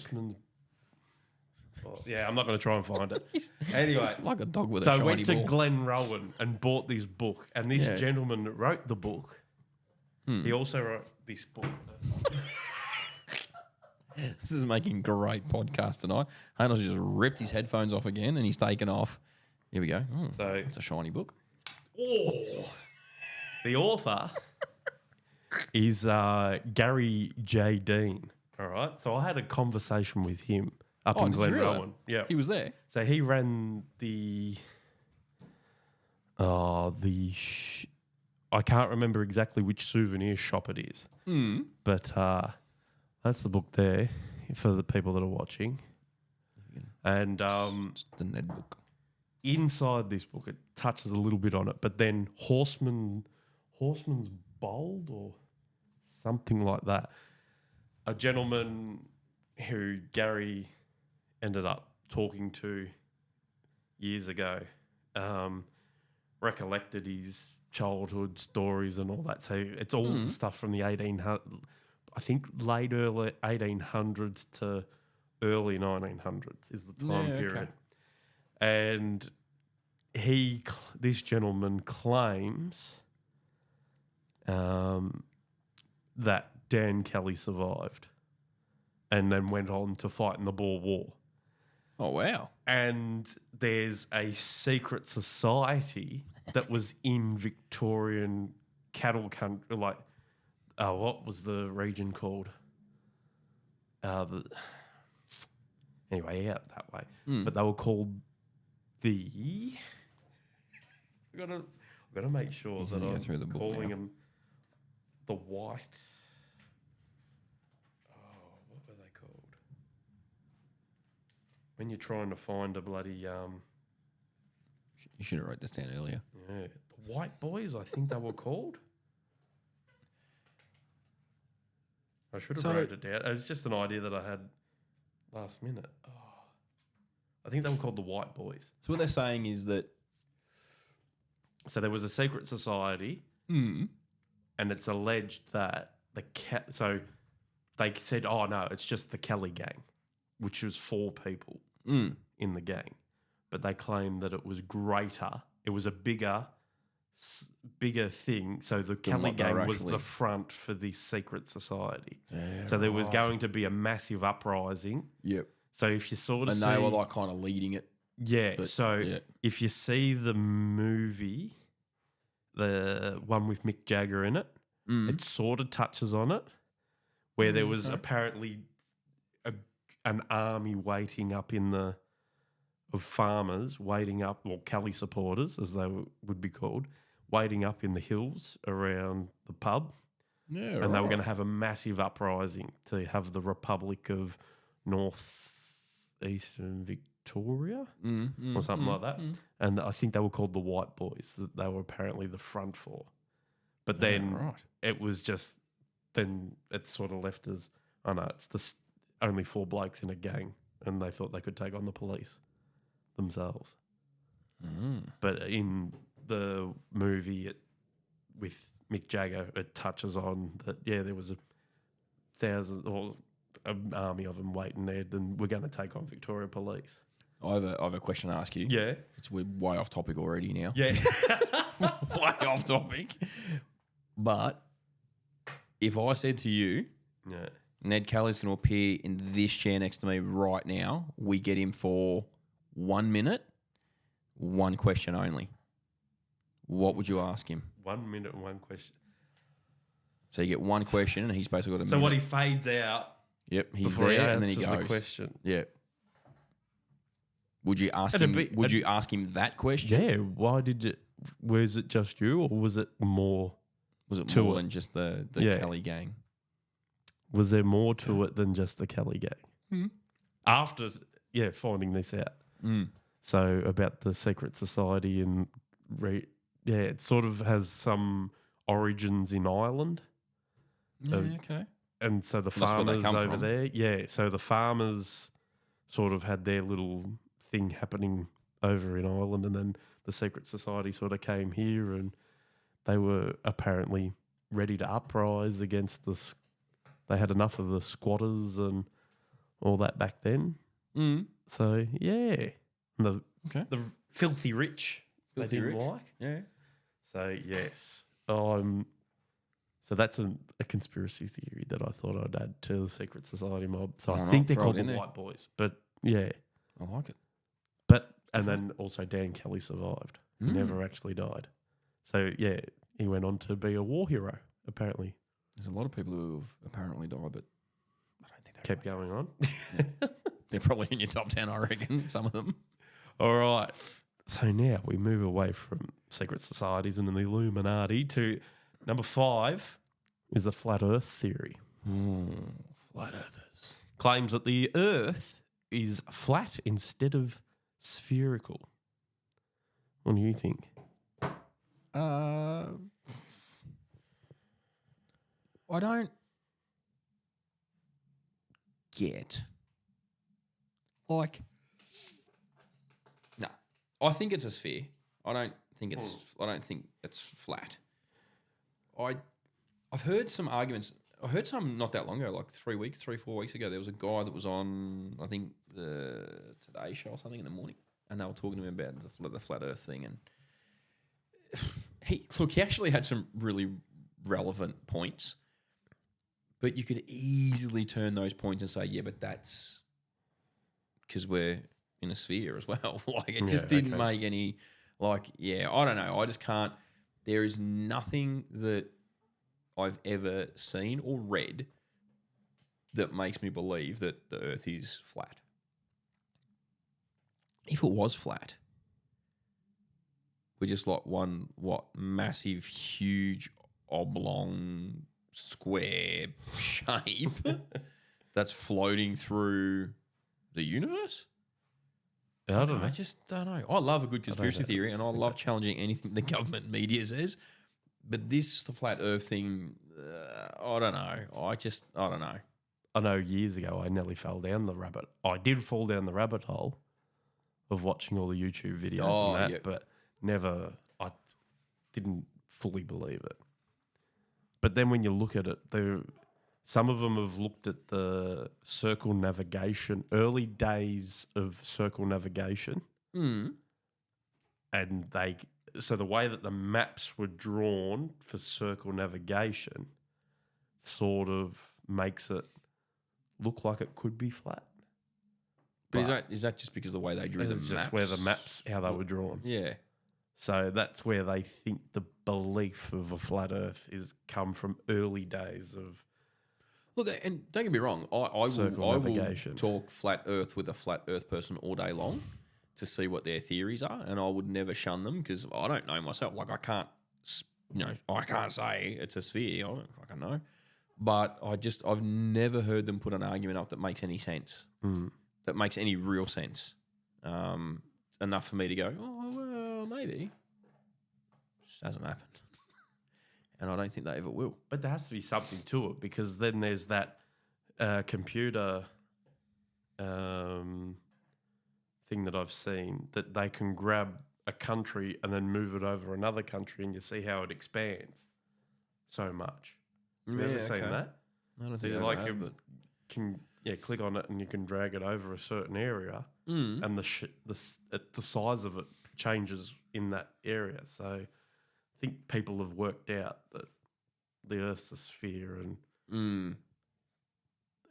Yeah, I'm not going to try and find it. Anyway. Like a dog with a shiny shiny ball. So I went to ball. Glenrowan and bought this book. And this gentleman that wrote the book, he also wrote this book. This is making great podcast tonight. Haynos just ripped his headphones off again and he's taken off. Here we go. So it's a shiny book. Oh, the author is Gary J. Dean. All right. So I had a conversation with him up in Glenrowan. Yeah. He was there. So he ran I can't remember exactly which souvenir shop it is. But that's the book there for the people that are watching. And it's the Ned book. Inside this book, it touches a little bit on it, but then Horseman's Bold or something like that. A gentleman who Gary ended up talking to years ago recollected his childhood stories and all that. So it's all the stuff from the 1800s, I think late early 1800s to early 1900s is the time period. Okay. And this gentleman claims that Dan Kelly survived and then went on to fight in the Boer War. Oh, wow. And there's a secret society that was in Victorian cattle country, like, what was the region called? Anyway, out that way. But they were called the... I've got to make sure that I'm calling them the White... what were they called? When you're trying to find a bloody You should have wrote this down earlier. Yeah. The White Boys, I think they were called. I should have wrote it down. It was just an idea that I had last minute. Oh. I think they were called the White Boys. So what they're saying is that... So there was a secret society, and it's alleged that so they said, oh, no, it's just the Kelly gang, which was 4 people in the gang. But they claimed that it was greater. It was a bigger thing. So the Kelly gang was the front for this secret society. Yeah, so there was going to be a massive uprising. Yep. So if you sort of and they were like kind of leading it. Yeah. If you see the movie, the one with Mick Jagger in it, it sort of touches on it, where there was apparently an army waiting up of farmers waiting up, or Kelly supporters as they would be called, waiting up in the hills around the pub. Yeah, and they were going to have a massive uprising to have the Republic of Northeastern Victoria or something like that. And I think they were called the White Boys, that they were apparently the front for. But then it was just, then it sort of left as, oh no, it's only 4 blokes in a gang, and they thought they could take on the police themselves. But in the movie with Mick Jagger, it touches on that, there was an army of them waiting there, then we're going to take on Victoria Police. I have a question to ask you. Yeah. We're way off topic already now. Yeah. Way off topic. But if I said to you, Ned Kelly's going to appear in this chair next to me right now, we get him for 1 minute, 1 question only. What would you ask him? 1 minute, 1 question. So you get 1 question, and he's basically got a minute. So what, he fades out? Yep, he's there, and then he goes. The question. Yeah. Would you ask him? Would you ask him that question? Yeah. Why did it? Was it just you, or was it more? Was it more than just the Kelly gang? Was there more to it than just the Kelly gang? After finding this out. So about the secret society and it sort of has some origins in Ireland. Okay. And so the farmers over there, so the farmers sort of had their little thing happening over in Ireland, and then the secret society sort of came here, and they were apparently ready to uprise against they had enough of the squatters and all that back then. So, yeah. The filthy rich they didn't like. Yeah. So, yes. So that's a conspiracy theory that I thought I'd add to the secret society mob. So I think they're called the White Boys. But, yeah. I like it. And then also Dan Kelly survived. He never actually died. So, yeah, he went on to be a war hero, apparently. There's a lot of people who have apparently died, but I don't think they kept going on. Yeah. They're probably in your top 10, I reckon, some of them. All right. So now we move away from secret societies and the Illuminati to number 5 is the flat earth theory. Flat earthers. Claims that the earth is flat instead of spherical. What do you think? I don't get no. I think it's a sphere. I don't think it's flat. I've heard some arguments. I heard some not that long ago, like 4 weeks ago. There was a guy that was on, I think, the Today Show or something in the morning, and they were talking to him about the flat Earth thing. And he actually had some really relevant points, but you could easily turn those points and say, yeah, but that's because we're in a sphere as well. Like, it just didn't make any, I don't know. I just can't. There is nothing that I've ever seen or read that makes me believe that the Earth is flat. If it was flat, we're just like one, massive, huge, oblong, square shape that's floating through the universe? I don't know. I just don't know. I love a good conspiracy theory, and I love challenging anything the government media says. But the flat Earth thing, I don't know. I don't know. I know years ago I nearly fell down the rabbit. I did fall down the rabbit hole of watching all the YouTube videos and that, yep. but never. I didn't fully believe it. But then when you look at it, some of them have looked at the circle navigation, early days of circle navigation, and so the way that the maps were drawn for circle navigation sort of makes it look like it could be flat. But is that just because of the way they drew the It's maps? just where the maps, how they were drawn. Yeah. So that's where they think the belief of a flat Earth is come from early days of. Look, and don't get me wrong, I will talk flat Earth with a flat Earth person all day long to see what their theories are, and I would never shun them because I don't know myself. Like I can't say it's a sphere. I don't fucking know. But I've never heard them put an argument up that makes any sense, that makes any real sense. Enough for me to go, oh, well, maybe. Just hasn't happened. And I don't think they ever will. But there has to be something to it because then there's that computer thing that I've seen that they can grab a country and then move it over another country and you see how it expands so much. Have you ever seen that? I don't So think you I like have, you but can click on it and you can drag it over a certain area and the size of it changes in that area. So I think people have worked out that the Earth's a sphere and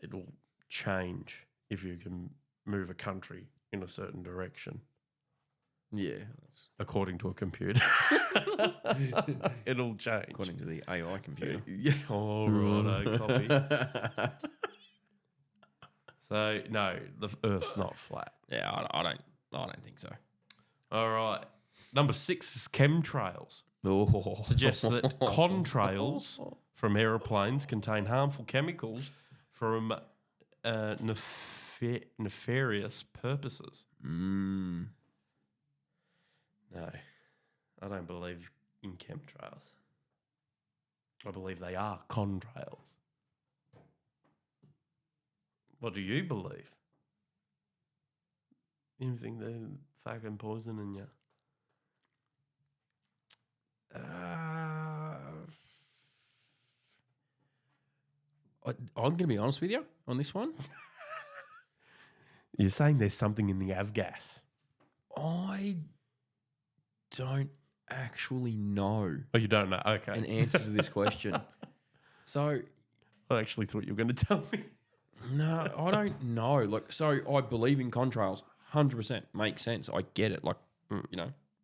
it'll change if you can move a country in a certain direction. yeah, According to a computer. It'll change. according to the AI computer. Yeah. All right, copy. So no, the Earth's not flat. Yeah, I don't think so. All right. Number 6 is chemtrails. Oh. Suggests that contrails from aeroplanes contain harmful chemicals from nefarious purposes. No, I don't believe in chemtrails. I believe they are contrails. What do you believe? You think they're fucking poisoning you? I'm going to be honest with you on this one. You're saying there's something in the avgas. I don't actually know Oh, you don't know? Okay. an answer to this question. So, I actually thought you were going to tell me. no, I don't know. Like, so I believe in contrails, 100% makes sense. I get it. Like,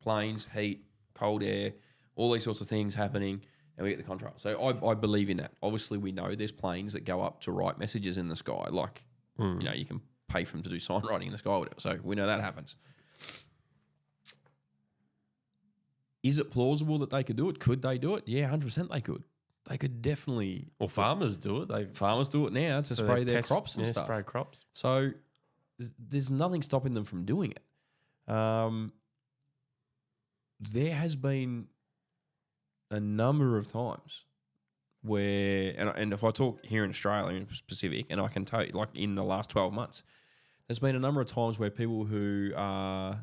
planes, heat, cold air, all these sorts of things happening, and we get the contrail. So I believe in that. Obviously, we know there's planes that go up to write messages in the sky. Like, you can pay for them to do sign writing in the sky or whatever. So we know that happens. Is it plausible that they could do it? Could they do it? Yeah, 100% they could. They could definitely. Well, farmers do it. Farmers do it now to spray their crops and stuff. Spray crops. So there's nothing stopping them from doing it. There has been a number of times where, and if I talk here in Australia in specific, and I can tell you, like in the last 12 months, there's been a number of times where people who are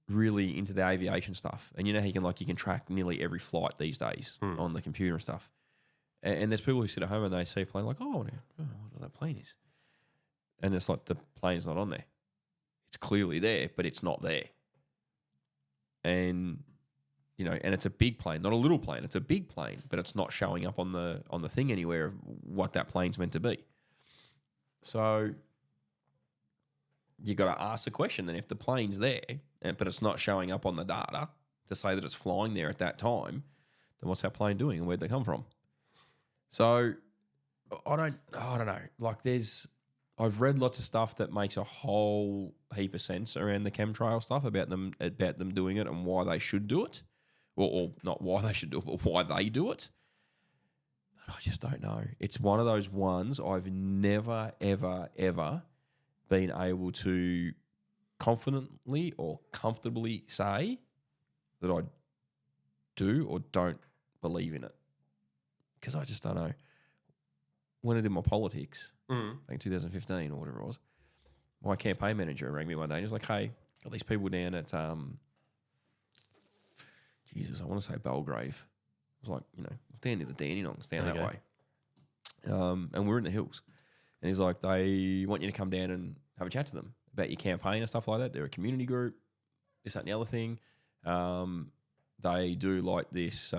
really into the aviation stuff, and you know how you can track nearly every flight these days on the computer and stuff. And there's people who sit at home and they see a plane like, what that plane is? And it's like the plane's not on there. It's clearly there, but it's not there. And and it's a big plane, not a little plane. It's a big plane, but it's not showing up on the thing anywhere of what that plane's meant to be. So you got to ask the question then, if the plane's there, but it's not showing up on the data to say that it's flying there at that time, then what's that plane doing and where'd they come from? So I don't know. Like I've read lots of stuff that makes a whole heap of sense around the chemtrail stuff about them doing it and why they should do it. Or not why they should do it, but why they do it. But I just don't know. It's one of those ones I've never, ever, ever been able to confidently or comfortably say that I do or don't believe in it. Because I just don't know. When I did my politics, back in 2015 or whatever it was, my campaign manager rang me one day and he was like, hey, got these people down at, Jesus, I want to say Belgrave. It was like, down near the Dandenongs, down that way. And we're in the hills. And he's like, they want you to come down and have a chat to them about your campaign and stuff like that. They're a community group, this, that, and the other thing. They do like this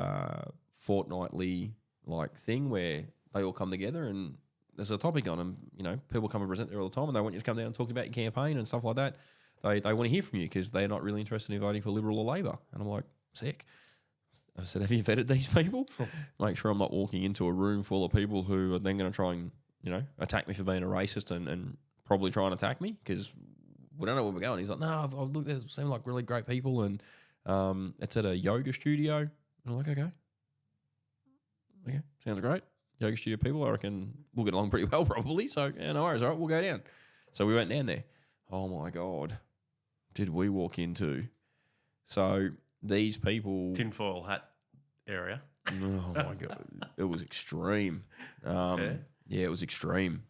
fortnightly like thing where they all come together and there's a topic on them. People come and present there all the time and they want you to come down and talk about your campaign and stuff like that. They want to hear from you because they're not really interested in voting for Liberal or Labor. And I'm like, sick. I said, have you vetted these people? Make sure I'm not walking into a room full of people who are then going to try and, attack me for being a racist and probably try and attack me because we don't know where we're going. He's like, no, I've looked, they seem like really great people and it's at a yoga studio. And I'm like, okay, sounds great. Yoga studio people, I reckon we'll get along pretty well probably. So, yeah, no worries, all right, we'll go down. So we went down there. Oh, my God. Did we walk into? So these people... Tinfoil hat area. Oh, my God. It was extreme. Okay. Yeah, it was extreme.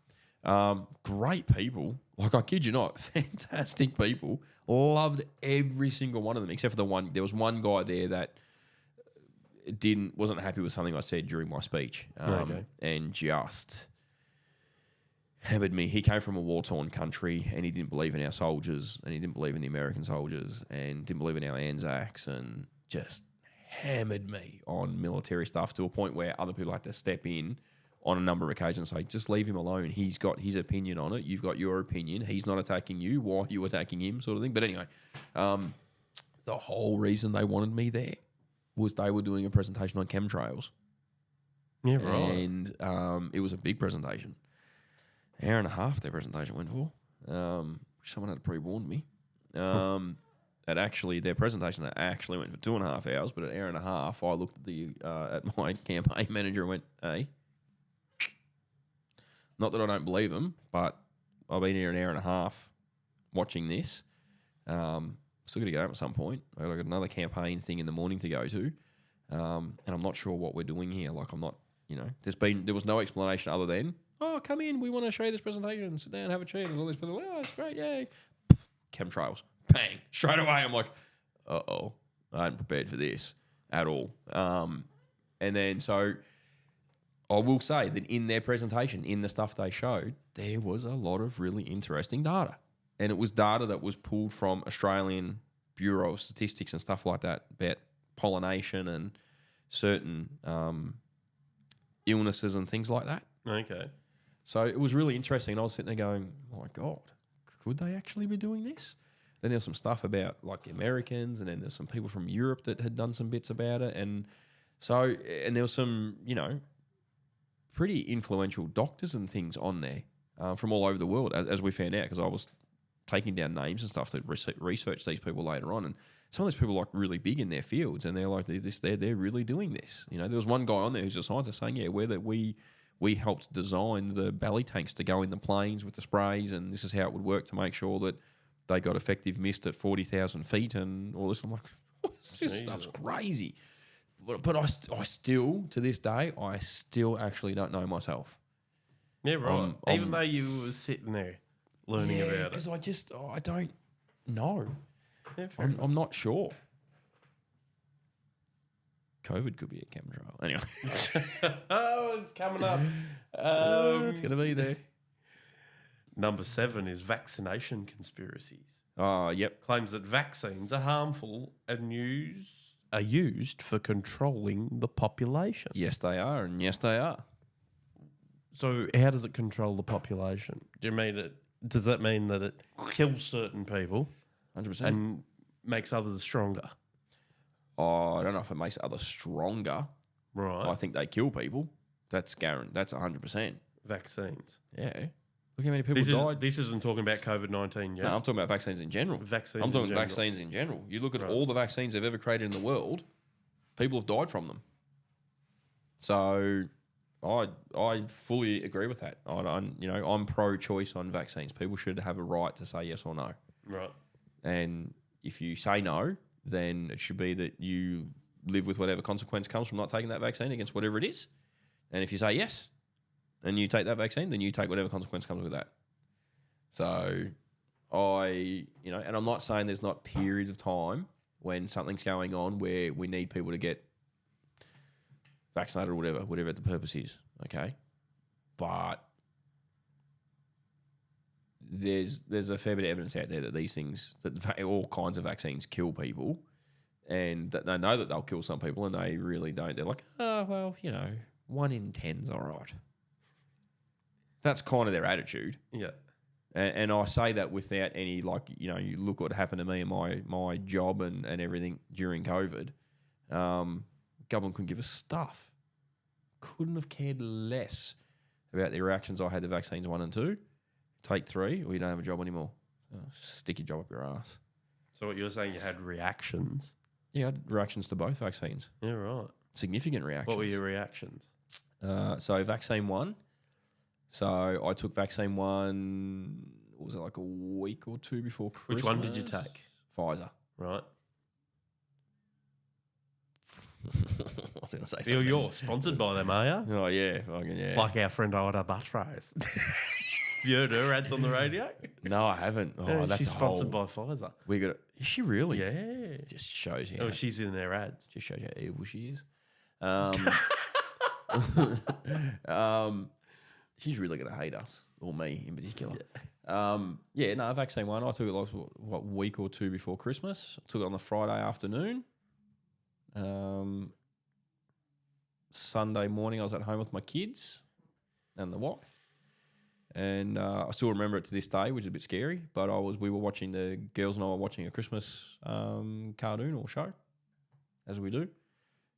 Great people. Like, I kid you not, fantastic people. Loved every single one of them, except for the one. There was one guy there that wasn't happy with something I said during my speech, and just hammered me. He came from a war-torn country, and he didn't believe in our soldiers, and he didn't believe in the American soldiers, and didn't believe in our Anzacs, and just hammered me on military stuff to a point where other people had to step in on a number of occasions, say, just leave him alone. He's got his opinion on it. You've got your opinion. He's not attacking you. Why are you attacking him, sort of thing? But anyway, the whole reason they wanted me there was they were doing a presentation on chemtrails. Yeah, right. And it was a big presentation. An hour and a half their presentation went for. Someone had pre-warned me. Their presentation actually went for 2.5 hours, but an hour and a half, I looked at my campaign manager and went, hey, not that I don't believe him, but I've been here an hour and a half watching this. Still got to get home at some point. I've got another campaign thing in the morning to go to, and I'm not sure what we're doing here. Like, I'm not, there was no explanation other than, oh, come in, we want to show you this presentation, sit down, have a chat. There's all these people, oh, it's great, yay. Chemtrails, bang, straight away. I'm like, uh-oh, I hadn't prepared for this at all. And then so I will say that in their presentation, in the stuff they showed, there was a lot of really interesting data. And it was data that was pulled from Australian Bureau of Statistics and stuff like that about pollination and certain illnesses and things like that. Okay. So it was really interesting. And I was sitting there going, oh my God, could they actually be doing this? Then there was some stuff about like the Americans, and then there's some people from Europe that had done some bits about it. And there was some, pretty influential doctors and things on there from all over the world, as we found out, because I was taking down names and stuff to research these people later on. And some of these people are like really big in their fields, and they're like, they're really doing this. There was one guy on there who's a scientist saying, yeah, we helped design the belly tanks to go in the planes with the sprays, and this is how it would work to make sure that they got effective mist at 40,000 feet and all this. I'm like, this stuff's crazy. But I still, to this day, I still actually don't know myself. Yeah, right. Even though you were sitting there learning about it. Because I don't know. Yeah, I'm not sure. COVID could be a chemtrail. Anyway. Oh, it's coming up. It's going to be there. Number 7 is vaccination conspiracies. Oh, yep. Claims that vaccines are harmful and are used for controlling the population. Yes, they are, and yes, they are. So how does it control the population? Does that mean that it kills certain people 100%. and makes others stronger? Oh, I don't know if it makes others stronger. Right. I think they kill people. That's guaranteed. That's 100%. Vaccines. Yeah. Look how many people died. This isn't talking about COVID-19 yet. No, I'm talking about vaccines in general. I'm talking vaccines in general. You look at all the vaccines they've ever created in the world, people have died from them. So I fully agree with that. I'm pro-choice on vaccines. People should have a right to say yes or no. Right. And if you say no, then it should be that you live with whatever consequence comes from not taking that vaccine against whatever it is. And if you say yes and you take that vaccine, then you take whatever consequence comes with that. So and I'm not saying there's not periods of time when something's going on where we need people to get vaccinated or whatever the purpose is, okay? But there's a fair bit of evidence out there that these things, that all kinds of vaccines kill people, and that they know that they'll kill some people, and they really don't. They're like, 1 in 10's all right. That's kind of their attitude. Yeah. And I say that without any, you look what happened to me in my job and everything during COVID. Government couldn't give us stuff. Couldn't have cared less about the reactions I had to vaccines 1 and 2. Take 3, or you don't have a job anymore. Stick your job up your ass. So what you're saying, you had reactions? Yeah, I had reactions to both vaccines. Yeah, right. Significant reactions. What were your reactions? So vaccine 1. So I took vaccine 1, what was it, like a week or 2 before Christmas? Which one did you take? Pfizer. Right. I was going to say something. You're sponsored by them, are you? Oh, yeah. Fucking yeah. Like our friend Ida Buttrose. You heard her ads on the radio? No, I haven't. Oh, Yeah, that's she's a whole... sponsored by Pfizer. We got. Is she really? Yeah. It just shows you. Oh, she's in their ads. Just shows you how evil she is. She's really gonna hate us, or me in particular. Vaccine 1. I took it like week or 2 before Christmas. I took it on the Friday afternoon. Sunday morning, I was at home with my kids and the wife. And I still remember it to this day, which is a bit scary. But we were watching, the girls and I were watching a Christmas cartoon or show, as we do.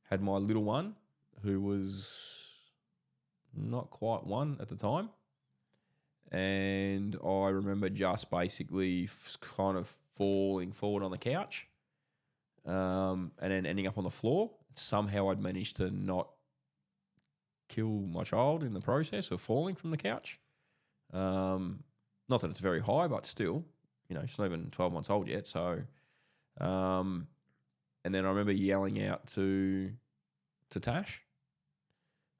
Had my little one, who was not quite 1 at the time. And I remember just basically kind of falling forward on the couch and then ending up on the floor. Somehow I'd managed to not kill my child in the process of falling from the couch. Not that it's very high, but still, she's not even 12 months old yet. So, and then I remember yelling out to Tash,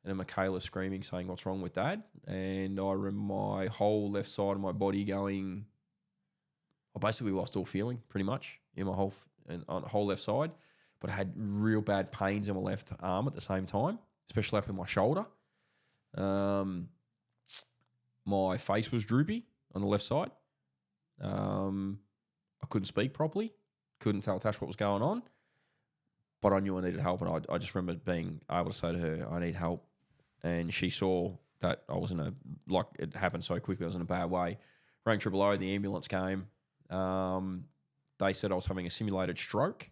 and then Michaela screaming, saying, "What's wrong with Dad?" And I remember my whole left side of my body going. I basically lost all feeling, pretty much, in my whole left side. But I had real bad pains in my left arm at the same time, especially up in my shoulder. My face was droopy on the left side. I couldn't speak properly. Couldn't tell Tash what was going on. But I knew I needed help, and I just remember being able to say to her, "I need help." And she saw that I was it happened so quickly, I was in a bad way. Rang 000, the ambulance came. They said I was having a simulated stroke,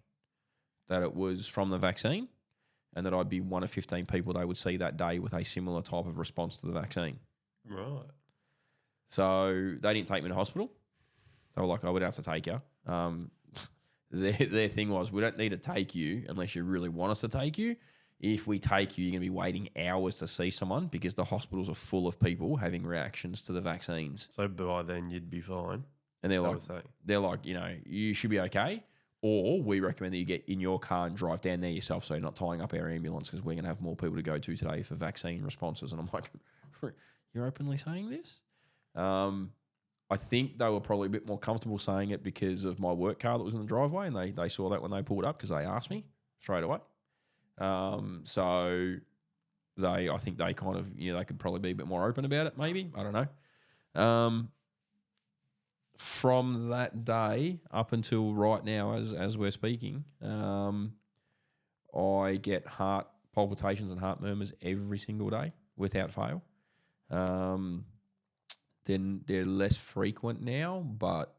that it was from the vaccine, and that I'd be 1 of 15 people they would see that day with a similar type of response to the vaccine. Right. So they didn't take me to hospital. They were like, "I would have to take you." Their thing was, "We don't need to take you unless you really want us to take you. If we take you, you're going to be waiting hours to see someone because the hospitals are full of people having reactions to the vaccines." So by then you'd be fine. And they're like, "You should be okay. Or we recommend that you get in your car and drive down there yourself, so you're not tying up our ambulance, because we're going to have more people to go to today for vaccine responses." And I'm like, "You're openly saying this?" I think they were probably a bit more comfortable saying it because of my work car that was in the driveway, and they saw that when they pulled up because they asked me straight away. So I think they kind of, they could probably be a bit more open about it, maybe. I don't know. From that day up until right now, as we're speaking, I get heart palpitations and heart murmurs every single day without fail. Then they're less frequent now, but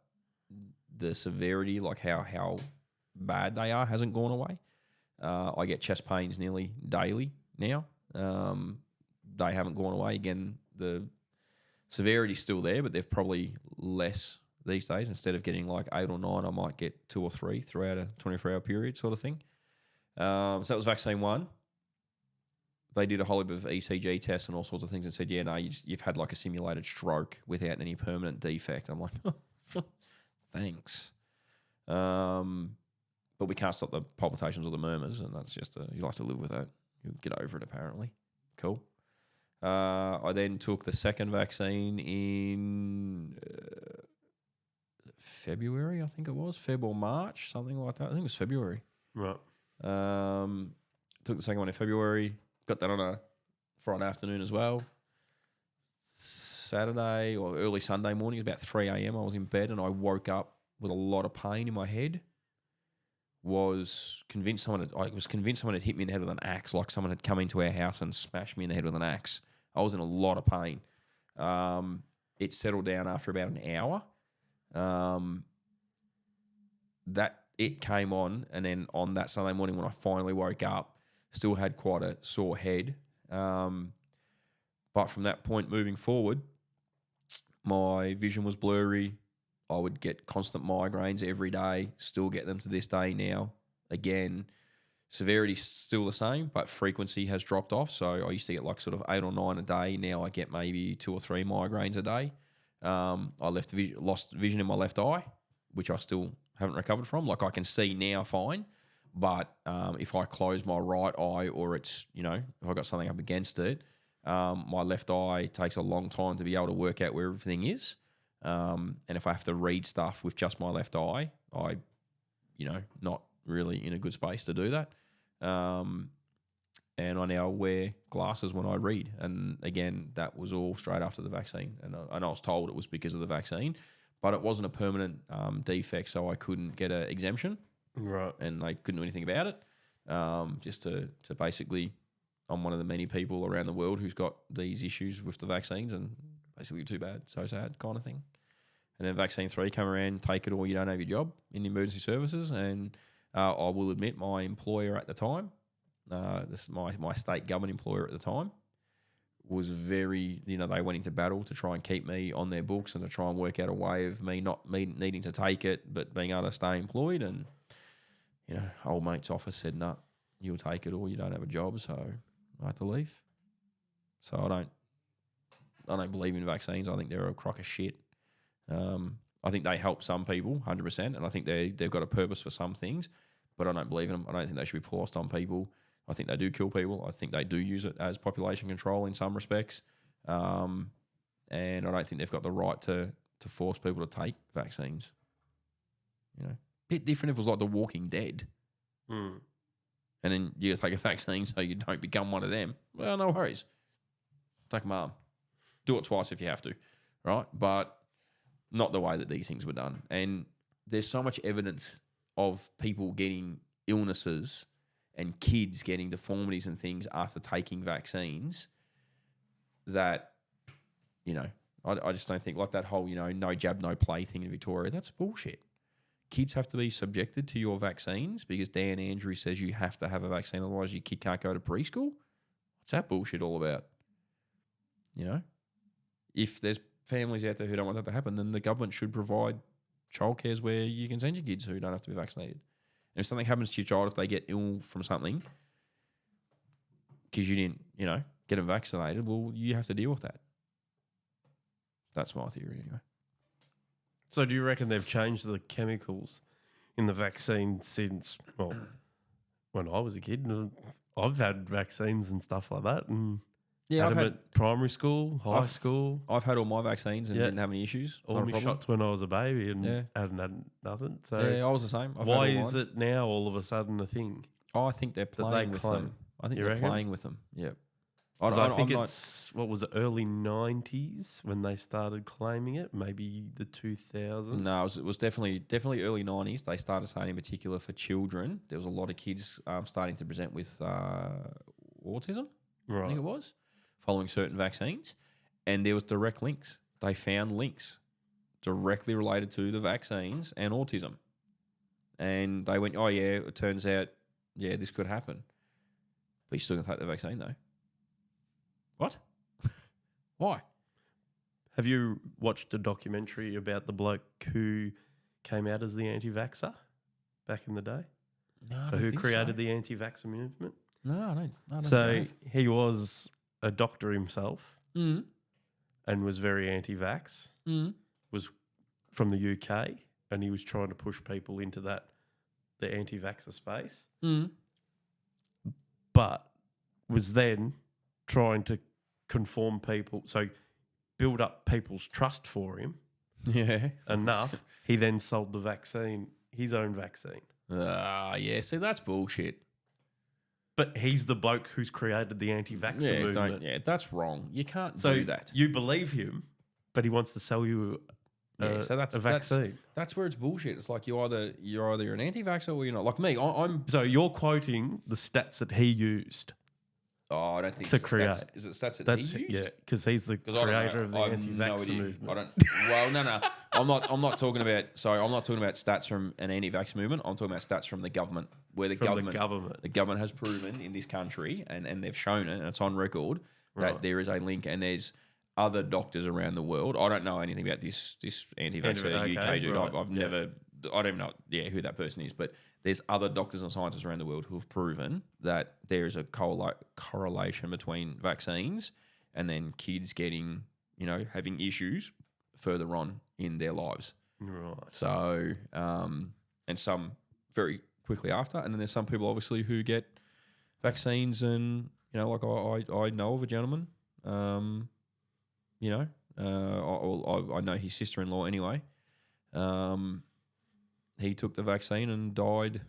the severity, like how bad they are, hasn't gone away. I get chest pains nearly daily now. They haven't gone away. Again, the severity's still there, but they're probably less these days. Instead of getting like 8 or 9, I might get 2 or 3 throughout a 24-hour period sort of thing. So that was vaccine 1. they did a whole heap of ECG tests and all sorts of things and said, yeah, no, you've had like a simulated stroke without any permanent defect. I'm like, oh, thanks. But we can't stop the palpitations or the murmurs, and that's just you'll have to live with that. You'll get over it, apparently. Cool. I then took the second vaccine in February, I think it was. Feb or March, something like that. I think it was February. Right. Took the second one in February. Got that on a Friday afternoon as well. Saturday or early Sunday morning, it was about 3 a.m. I was in bed and I woke up with a lot of pain in my head. I was convinced someone had hit me in the head with an axe, like someone had come into our house and smashed me in the head with an axe. I was in a lot of pain. It settled down after about an hour. That it came on, and then on that Sunday morning when I finally woke up, still had quite a sore head. But from that point moving forward, my vision was blurry. I would get constant migraines every day, still get them to this day now. Again, severity's still the same, but frequency has dropped off. So I used to get like sort of 8 or 9 a day. Now I get maybe 2 or 3 migraines a day. I lost vision in my left eye, which I still haven't recovered from. Like I can see now fine, but if I close my right eye or it's, if I got something up against it, my left eye takes a long time to be able to work out where everything is. And if I have to read stuff with just my left eye, not really in a good space to do that. And I now wear glasses when I read. And again, that was all straight after the vaccine. And I was told it was because of the vaccine, but it wasn't a permanent defect, so I couldn't get an exemption. Right. And I couldn't do anything about it. Just to basically, I'm one of the many people around the world who's got these issues with the vaccines, and basically too bad, so sad kind of thing. And then vaccine 3 come around, take it or you don't have your job in the emergency services. And I will admit my employer at the time, my state government employer at the time, was very, they went into battle to try and keep me on their books and to try and work out a way of me needing to take it, but being able to stay employed. And, old mate's office said, no, you'll take it or you don't have a job. So I had to leave. So I don't believe in vaccines. I think they're a crock of shit. I think they help some people, 100%, and I think they've got a purpose for some things, but I don't believe in them. I don't think they should be forced on people. I think they do kill people. I think they do use it as population control in some respects, and I don't think they've got the right to force people to take vaccines. Bit different if it was like The Walking Dead, and then you take a vaccine so you don't become one of them. Well, no worries. Take them arm. Do it twice if you have to, right? But not the way that these things were done. And there's so much evidence of people getting illnesses and kids getting deformities and things after taking vaccines that, I just don't think like that whole, no jab, no play thing in Victoria, that's bullshit. Kids have to be subjected to your vaccines because Dan Andrews says you have to have a vaccine, otherwise your kid can't go to preschool. What's that bullshit all about? If there's families out there who don't want that to happen, then the government should provide childcares where you can send your kids who don't have to be vaccinated. And if something happens to your child, if they get ill from something because you didn't, get them vaccinated, well, you have to deal with that. That's my theory anyway. So do you reckon they've changed the chemicals in the vaccine since, when I was a kid? I've had vaccines and stuff like that, and yeah, I've had primary school, high school. I've had all my vaccines and didn't have any issues. All my shots when I was a baby and hadn't had nothing. So I was the same. Why is it now all of a sudden a thing? I think they're playing with them. I think they're playing with them. Yeah. I think it's, what was it, early 90s when they started claiming it? Maybe the 2000s? No, it was definitely early 90s. They started saying in particular for children, there was a lot of kids starting to present with autism, I think it was, following certain vaccines. And there was direct links. They found links directly related to the vaccines and autism. And they went, oh, yeah, it turns out, this could happen. But you're still going to take the vaccine, though. What? Why? Have you watched a documentary about the bloke who came out as the anti-vaxxer back in the day? No. So who created the anti-vaxxer movement? No, I don't. So know. he was a doctor himself Mm. and was very anti-vax. Mm. Was from the UK, and he was trying to push people into the anti-vaxxer space, Mm. but was then trying to conform people, so build up people's trust for him Yeah. enough. He then sold the vaccine, his own vaccine. Yeah. See, that's bullshit. But he's the bloke who's created the anti-vaxxer movement. That's wrong. You can't So do that. you believe him, but he wants to sell you So a vaccine. That's where it's bullshit. It's like you're either an anti-vaxxer or you're not. Like me, I'm. So you're quoting the stats that he used. Oh, I don't think To it's create. Stats, is it stats that That's he used? yeah, because he's the 'Cause I don't creator know. of the I have anti-vaxxer idea. movement. I don't. Well, no. I'm not talking about. Sorry, I'm not talking about stats from an anti-vax movement. I'm talking about stats from the government, where the From government, the government has proven in this country, and they've shown it, and it's on record that Right. there is a link, and there's other doctors around the world. I don't know anything about this anti-vaxxer Okay, UK dude. right, I've yeah. never. I don't even know. Yeah, who that person is, but there's other doctors and scientists around the world who have proven that there is a correlation between vaccines and then kids getting, having issues further on in their lives. Right. So, and some very quickly after, and then there's some people obviously who get vaccines, and like I know of a gentleman, I know his sister-in-law anyway. He took the vaccine and died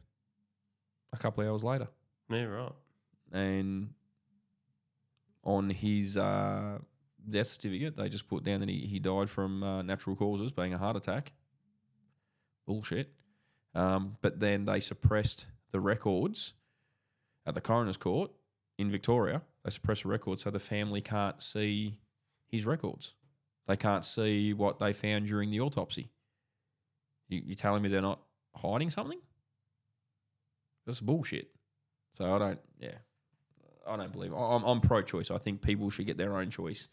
a couple of hours later. Yeah, right. And on his death certificate, they just put down that he died from natural causes, being a heart attack. Bullshit. But then they suppressed the records at the coroner's court in Victoria. They suppressed the records so the family can't see his records. They can't see what they found during the autopsy. You telling me they're not hiding something? That's bullshit. So I don't believe it. I'm pro-choice. I think people should get their own choice.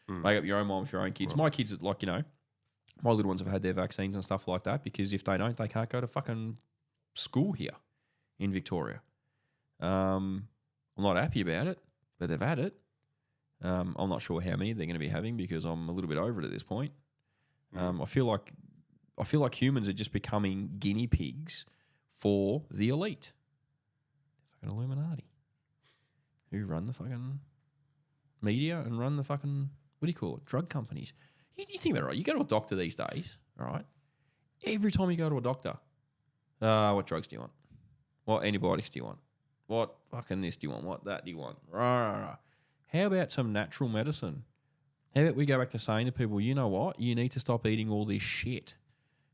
Make up your own mind with your own kids. Right. My kids, my little ones have had their vaccines and stuff like that, because if they don't, they can't go to fucking school here in Victoria. I'm not happy about it, but they've had it. I'm not sure how many they're going to be having, because I'm a little bit over it at this point. I feel like humans are just becoming guinea pigs for the elite. Fucking Illuminati. Who run the fucking media and run the fucking, what do you call it, drug companies. You think about it, right? You go to a doctor these days, right? Every time you go to a doctor, what drugs do you want? What antibiotics do you want? What fucking this do you want? What that do you want? Rah. How about some natural medicine? How about we go back to saying to people, you know what? You need to stop eating all this shit.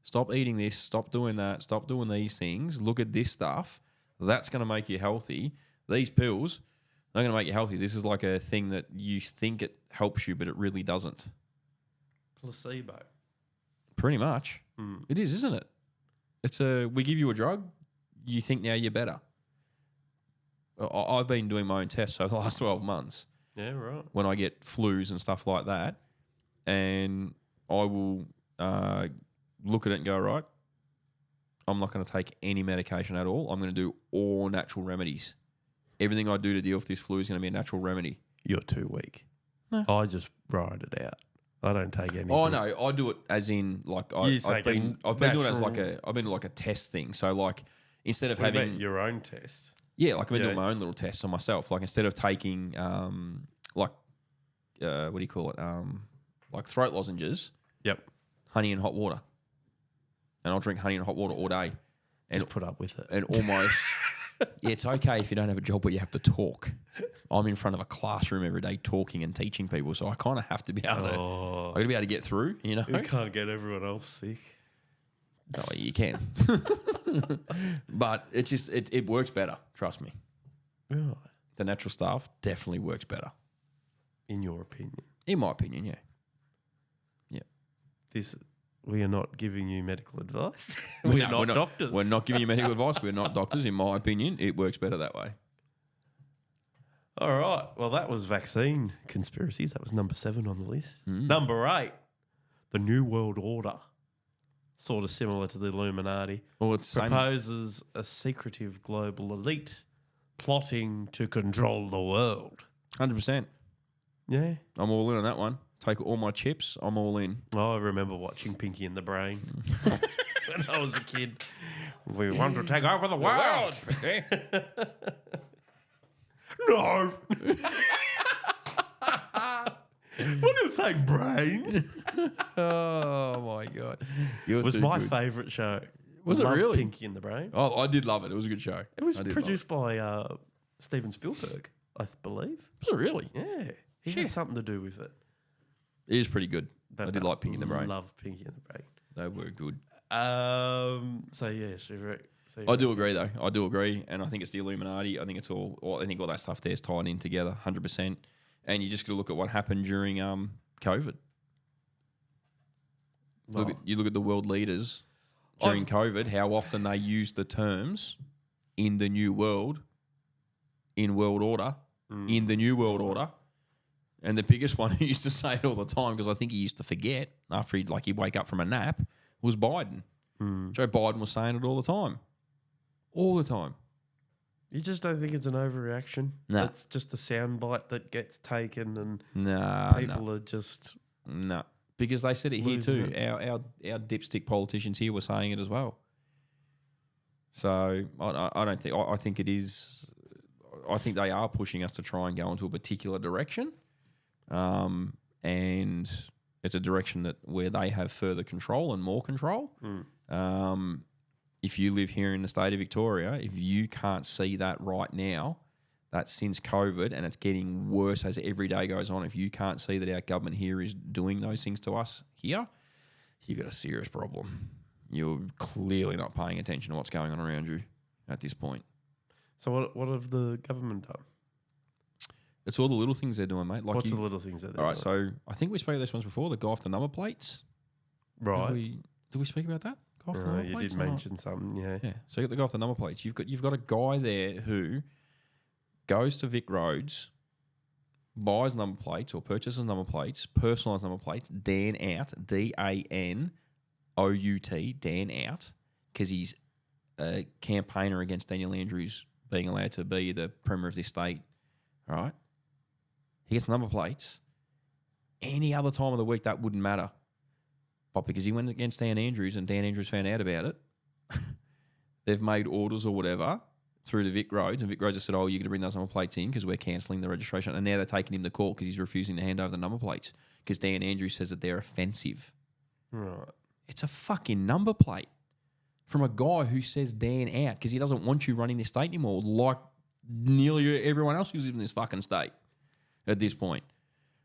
Stop eating this. Stop doing that. Stop doing these things. Look at this stuff. That's going to make you healthy. These pills, they're going to make you healthy. This is like a thing that you think it helps you, but it really doesn't. Placebo. Pretty much. It is, isn't it? We give you a drug, you think now you're better. I've been doing my own tests over the last 12 months. Yeah, right. When I get flus and stuff like that, and I will look at it and go, right, I'm not going to take any medication at all. I'm going to do all natural remedies. Everything I do to deal with this flu is going to be a natural remedy. You're too weak. No. I just ride it out. I don't take anything. Oh no, I do it as in like I've been doing it as like a test thing. So like instead of having your own test. Yeah, like I've been doing my own little tests on myself. Like instead of taking what do you call it? Like throat lozenges. Yep. Honey and hot water. And I'll drink honey and hot water all day. And just put up with it. And almost yeah, it's okay if you don't have a job where you have to talk. I'm in front of a classroom every day talking and teaching people, so I kind of have to be able to. I got to be able to get through. You can't get everyone else sick. No, you can, but it's just it works better. Trust me. Right. The natural stuff definitely works better. In your opinion? In my opinion, yeah. Yeah. We are not giving you medical advice. We're not doctors. We're not giving you medical advice. We're not doctors. In my opinion, it works better that way. All right. Well, that was vaccine conspiracies. That was number 7 on the list. Number 8, the New World Order. Sort of similar to the Illuminati. Well, it's proposes a secretive global elite plotting to control the world. 100%. Yeah. I'm all in on that one. Take all my chips. I'm all in. Oh, I remember watching Pinky and the Brain when I was a kid. We want to take over the world. No. What do you think, Brain? Oh my god, It was my favourite show. Was it Loved really? Pinky and the Brain. Oh, I did love it. It was a good show. It was I did produced by Steven Spielberg, I believe. Was it really? Yeah, he Shit. had something to do with it. It is pretty good. But I did like Pinky and the Brain. Love Pinky and the Brain. They were good. So yeah, I do agree, though. I do agree, and I think it's the Illuminati. I think it's all. I think all that stuff there is tied in together, 100%. And you just got to look at what happened during COVID. You look at the world leaders during COVID. How often they use the terms in the new world, in world order, in the new world order. And the biggest one who used to say it all the time, because I think he used to forget after he'd wake up from a nap, was Biden. Joe Biden was saying it all the time. All the time. You just don't think it's an overreaction? No. It's just a soundbite that gets taken and people are just... No. Because they said it here too. Losing Our dipstick politicians here were saying it as well. So I don't think... I think it is... I think they are pushing us to try and go into a particular direction. And it's a direction where they have further control and more control. If you live here in the state of Victoria, if you can't see that right now, that since COVID, and it's getting worse as every day goes on, if you can't see that our government here is doing those things to us here, you've got a serious problem. You're clearly not paying attention to what's going on around you at this point. So what have the government done? It's all the little things they're doing, mate. Like What's the little things that they're doing? All right, so I think we spoke of this once before, the go off the number plates. Right. Did we speak about that? Go off the number You plates did or not? mention something, yeah. Yeah, so you got to go off the number plates. You've got a guy there who goes to Vic Roads, buys number plates or purchases number plates, personalised number plates, Dan out, DANOUT, Dan out, because he's a campaigner against Daniel Andrews being allowed to be the Premier of this state, all right? He gets number plates. Any other time of the week, that wouldn't matter. But because he went against Dan Andrews and Dan Andrews found out about it, they've made orders or whatever through to Vic Roads, and Vic Roads have said, oh, you're going to bring those number plates in because we're cancelling the registration. And now they're taking him to court because he's refusing to hand over the number plates because Dan Andrews says that they're offensive. Right. It's a fucking number plate from a guy who says Dan out because he doesn't want you running this state anymore, like nearly everyone else who's in this fucking state at this point.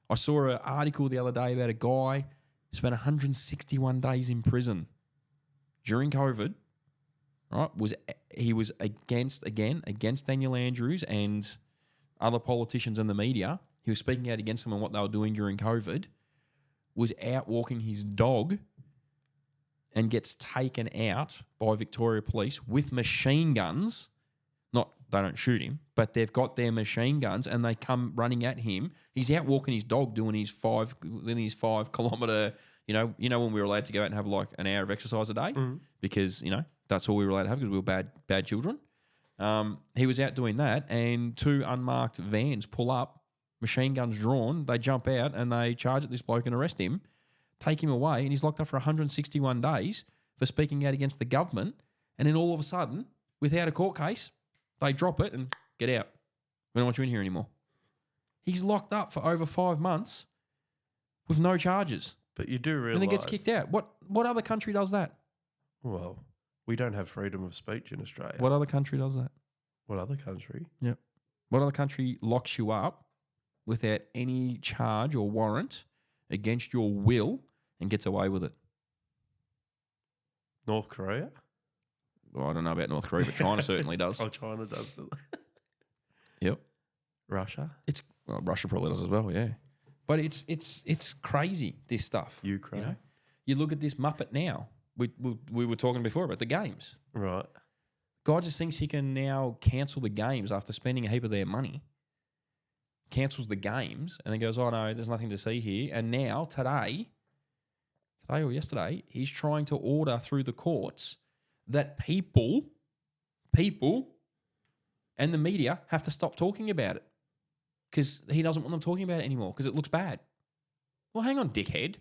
I saw an article the other day about a guy who spent 161 days in prison during COVID. Right, he was against Daniel Andrews and other politicians and the media. He was speaking out against them and what they were doing during COVID. Was out walking his dog and gets taken out by Victoria Police with machine guns. Not they don't shoot him, but they've got their machine guns and they come running at him. He's out walking his dog doing his 5 kilometre. You know when we were allowed to go out and have like an hour of exercise a day because that's all we were allowed to have because we were bad children. He was out doing that, and 2 unmarked vans pull up, machine guns drawn. They jump out and they charge at this bloke and arrest him, take him away, and he's locked up for 161 days for speaking out against the government. And then all of a sudden, without a court case, they drop it and get out. We don't want you in here anymore. He's locked up for over 5 months with no charges. But you do realise... And then gets kicked out. What other country does that? Well, we don't have freedom of speech in Australia. What other country does that? What other country? Yep. What other country locks you up without any charge or warrant against your will and gets away with it? North Korea? Well, I don't know about North Korea, but China certainly does. Oh, China does. Yep. Russia? Russia probably does as well, yeah. But it's crazy, this stuff. Ukraine? You look at this Muppet now. We were talking before about the games. Right. Guy just thinks he can now cancel the games after spending a heap of their money. Cancels the games and then goes, oh no, there's nothing to see here. And now, today or yesterday, he's trying to order through the courts that people and the media have to stop talking about it because he doesn't want them talking about it anymore because it looks bad. Well, hang on, dickhead.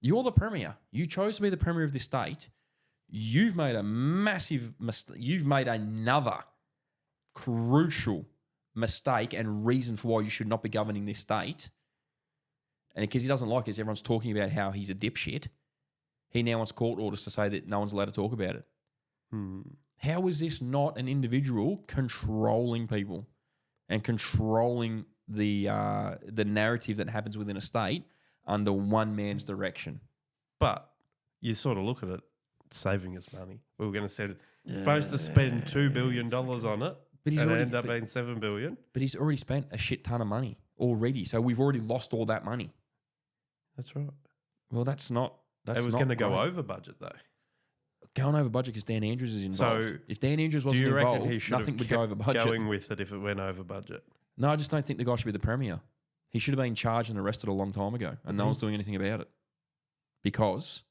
You're the premier. You chose to be the premier of this state. You've made a massive mistake. You've made another crucial mistake and reason for why you should not be governing this state. And because he doesn't like it, everyone's talking about how he's a dipshit. He now wants court orders to say that no one's allowed to talk about it. How is this not an individual controlling people and controlling the narrative that happens within a state under one man's direction? But you sort of look at it, saving us money. We were going to supposed to spend $2 billion on it, but he's and already, it ended up being $7 billion. But he's already spent a shit ton of money already, so we've already lost all that money. That's right. Well, that's not. It was going to go over budget though. Going over budget because Dan Andrews is involved. So if Dan Andrews wasn't do you reckon involved, he should nothing have would go over budget. Going with it if it went over budget? No, I just don't think the guy should be the premier. He should have been charged and arrested a long time ago, and no one's doing anything about it because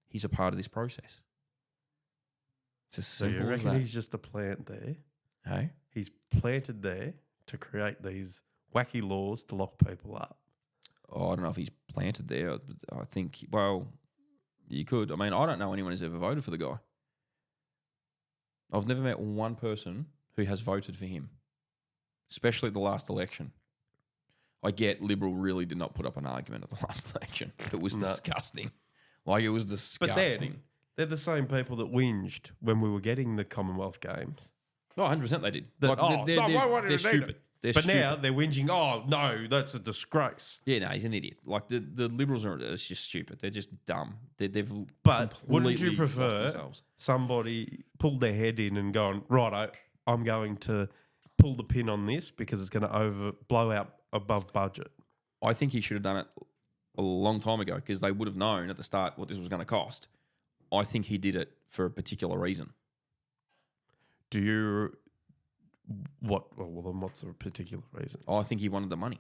he's a part of this process. It's as So simple you as reckon that. he's just a plant there? Hey, He's planted there to create these wacky laws to lock people up. oh, I don't know if he's planted there. I think, well, you could. I mean, I don't know anyone who's ever voted for the guy. I've never met one person who has voted for him, especially at the last election. I get Liberal really did not put up an argument at the last election. It was disgusting. Like, it was disgusting. But then they're the same people that whinged when we were getting the Commonwealth Games. Oh, 100% they did. That, Like, they're stupid. It. They're But stupid. now they're whinging, oh, no, that's a disgrace. Yeah, no, he's an idiot. Like, the Liberals are it's just stupid. They're just dumb. They've But wouldn't completely you prefer lost themselves. somebody pulled their head in and gone, righto, I'm going to pull the pin on this because it's going to blow out above budget? I think he should have done it a long time ago because they would have known at the start what this was going to cost. I think he did it for a particular reason. Do you... Well, then what's the particular reason? I think he wanted the money.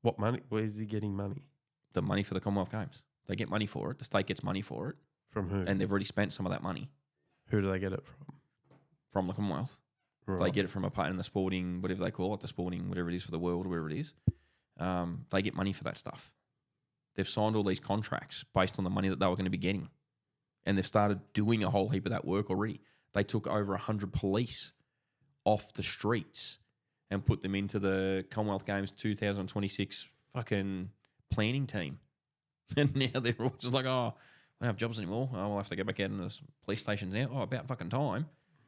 What money? Where is he getting money? The money for the Commonwealth Games. They get money for it. The state gets money for it. From who? And they've already spent some of that money Who do they get it from the Commonwealth. from? They get it from a part in the sporting, whatever they call it, the sporting, whatever it is for the world, wherever it is. They get money for that stuff. They've signed all these contracts based on the money that they were going to be getting. And they've started doing a whole heap of that work already. They took over 100 police off the streets and put them into the Commonwealth Games 2026 fucking planning team. And now they're all just like, oh, we don't have jobs anymore. Oh, we'll have to go back out in the police stations now. Oh, about fucking time.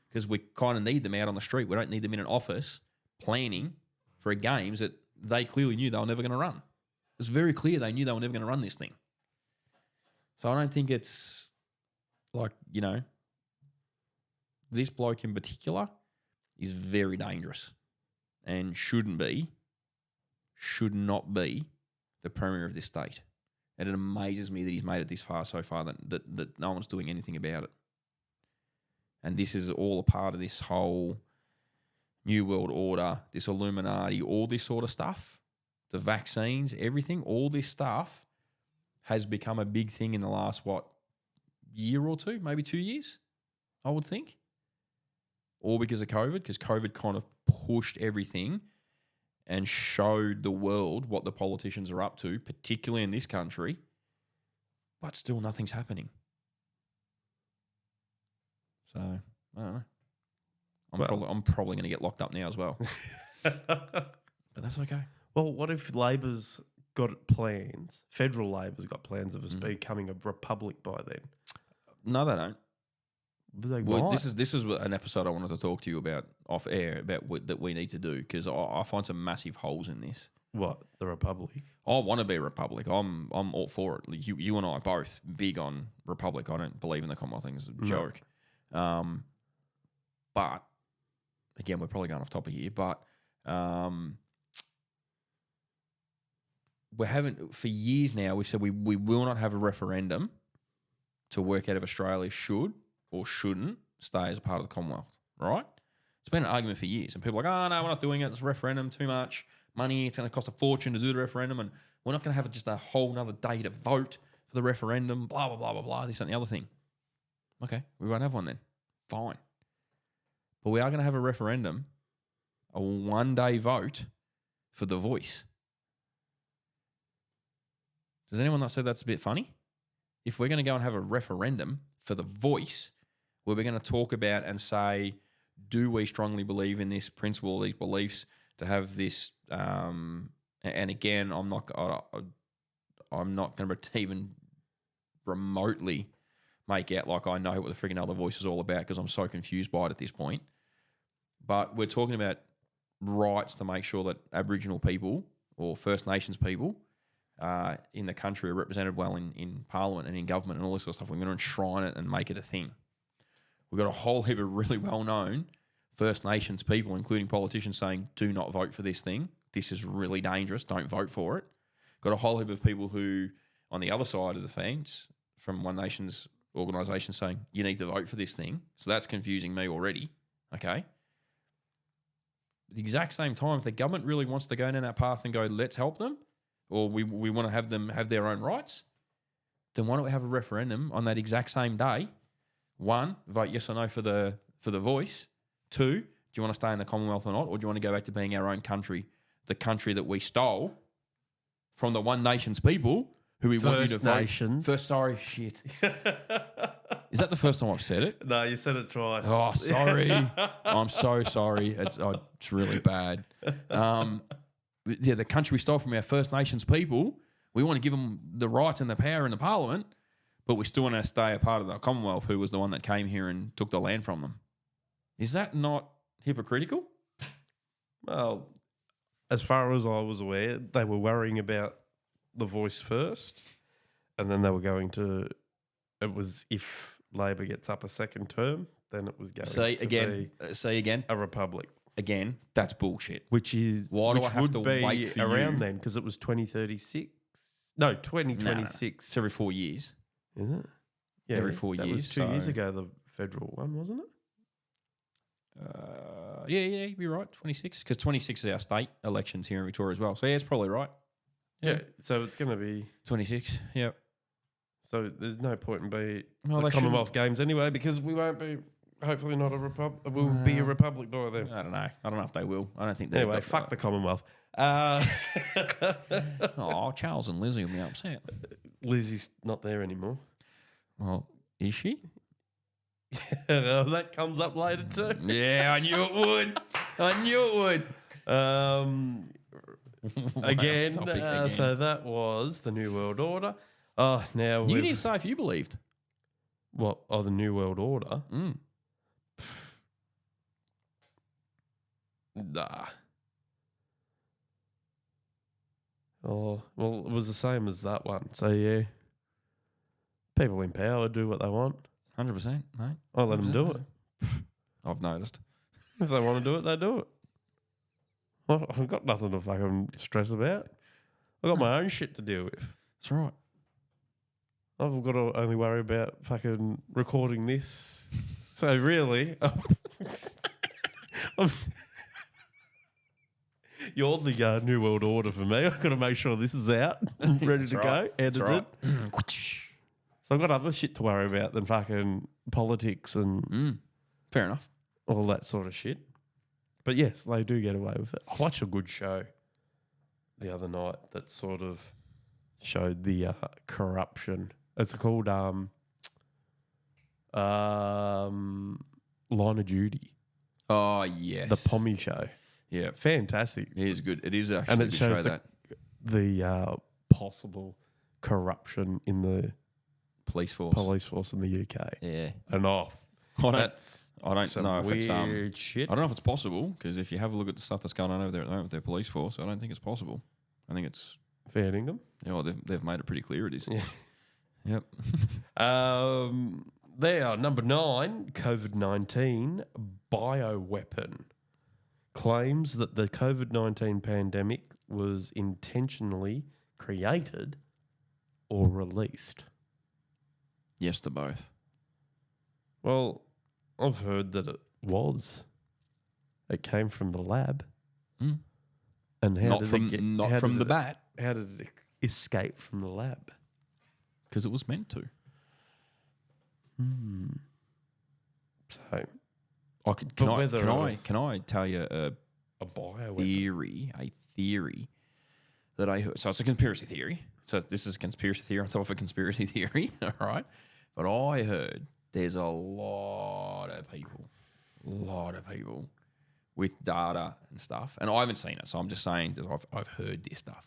Because we kind of need them out on the street. We don't need them in an office planning for games that they clearly knew they were never going to run. It was very clear they knew they were never going to run this thing. So I don't think it's like, you know, this bloke in particular is very dangerous and should not be the premier of this state. And it amazes me that he's made it this far so far that no one's doing anything about it. And this is all a part of this whole New World Order, this Illuminati, all this sort of stuff, the vaccines, everything, all this stuff has become a big thing in the last, year or two, maybe 2 years, I would think. All because of COVID, because COVID kind of pushed everything and showed the world what the politicians are up to, particularly in this country, but still nothing's happening. So, I don't know. I'm probably going to get locked up now as well. But that's okay. Well, what if Labor's got plans, federal Labor's got plans of us becoming a republic by then? No, they don't. Well, this is an episode I wanted to talk to you about off air about that we need to do because I find some massive holes in this. What, the republic? I want to be a republic. I'm all for it. Like you and I are both big on republic. I don't believe in the Commonwealth thing. It's a joke. But again, we're probably going off topic here. But we're having for years now. We've said we will not have a referendum to work out if Australia should or shouldn't stay as a part of the Commonwealth, right? It's been an argument for years. And people are like, oh, no, we're not doing it. It's a referendum, too much money. It's going to cost a fortune to do the referendum. And we're not going to have just a whole nother day to vote for the referendum, blah, blah, blah, blah, blah, this and the other thing. Okay, we won't have one then. Fine. But we are going to have a referendum a one-day vote for the voice. Does anyone not say that's a bit funny? If we're going to go and have a referendum for the voice, where we're going to talk about and say, do we strongly believe in this principle, these beliefs, to have this? And again, I'm not going to even remotely make out like I know what the frigging other voice is all about because I'm so confused by it at this point. But we're talking about rights to make sure that Aboriginal people or First Nations people in the country are represented well in Parliament and in government and all this sort of stuff. We're going to enshrine it and make it a thing. We've got a whole heap of really well-known First Nations people, including politicians, saying, do not vote for this thing. This is really dangerous. Don't vote for it. Got a whole heap of people who, on the other side of the fence, from One Nation's organisation saying, you need to vote for this thing. So that's confusing me already. Okay. At the exact same time, if the government really wants to go down that path and go, let's help them, or we want to have them have their own rights, then why don't we have a referendum on that exact same day? 1, vote yes or no for the voice. 2, do you want to stay in the Commonwealth or not, or do you want to go back to being our own country, the country that we stole from the One Nation's people who we want you to vote? Nations. Is that the first time I've said it? No, you said it twice. Oh, sorry. I'm so sorry. It's really bad. The country we stole from our First Nations people, we want to give them the rights and the power in the Parliament, but we still want to stay a part of the Commonwealth, who was the one that came here and took the land from them. Is that not hypocritical? Well, as far as I was aware, they were worrying about the voice first, and then they were going to. It was if Labor gets up a second term, then it was going to be a republic. Again, that's bullshit. Which why do I have to wait for around you? then? Because it was 2036. No, 2026. No. It's every 4 years. Is it? Yeah, every 4 years. That was 2 years ago, the federal one, wasn't it? Yeah, you're right. 26, because 26 is our state elections here in Victoria as well. So yeah, it's probably right. Yeah, so it's going to be 26. Yep. So there's no point in the they Commonwealth Games anyway, because we won't be. Hopefully not a republic. We'll be a republic by then. I don't know. I don't know if they will. I don't think they will. Anyway, fuck the Commonwealth. Charles and Lizzie will be upset. Lizzie's not there anymore. Well, is she? That comes up later too. Yeah, I knew it would. Again, so that was the New World Order. Oh, now you didn't say if you believed. What? Oh, the New World Order? Nah. Oh, well, it was the same as that one. So, yeah. People in power do what they want. 100%, mate. I'll let them do it. I've noticed. If they want to do it, they do it. I've got nothing to fucking stress about. I've got my own shit to deal with. That's right. I've got to only worry about fucking recording this. So, really... You're the New World Order for me. I've got to make sure this is out, ready to go, edited. Right. So I've got other shit to worry about than fucking politics and fair enough, all that sort of shit. But yes, they do get away with it. I watched a good show the other night that sort of showed the corruption. It's called Line of Duty. Oh, yes. The Pommy Show. Yeah. Fantastic. It is good. It is actually and it a good shows show, the possible corruption in the police force in the UK. Yeah. And off. I don't some know if it's weird shit. I don't know if it's possible, because if you have a look at the stuff that's going on over there at the moment with their police force, I don't think it's possible. I think it's fair dinkum. Yeah, well, they've made it pretty clear it is. Yeah. Yep. There, number 9, COVID-19 bioweapon. Claims that the COVID-19 pandemic was intentionally created or released. Yes to both. Well, I've heard that it was. It came from the lab. Mm. And how not did from it get, not how from did the it, bat, How did it escape from the lab? because it was meant to. So Can I tell you A bioweapon. theory that I heard. So it's a conspiracy theory. So this is a conspiracy theory on top of a conspiracy theory, all right? But I heard there's a lot of people with data and stuff. And I haven't seen it, so I'm just saying that I've heard this stuff.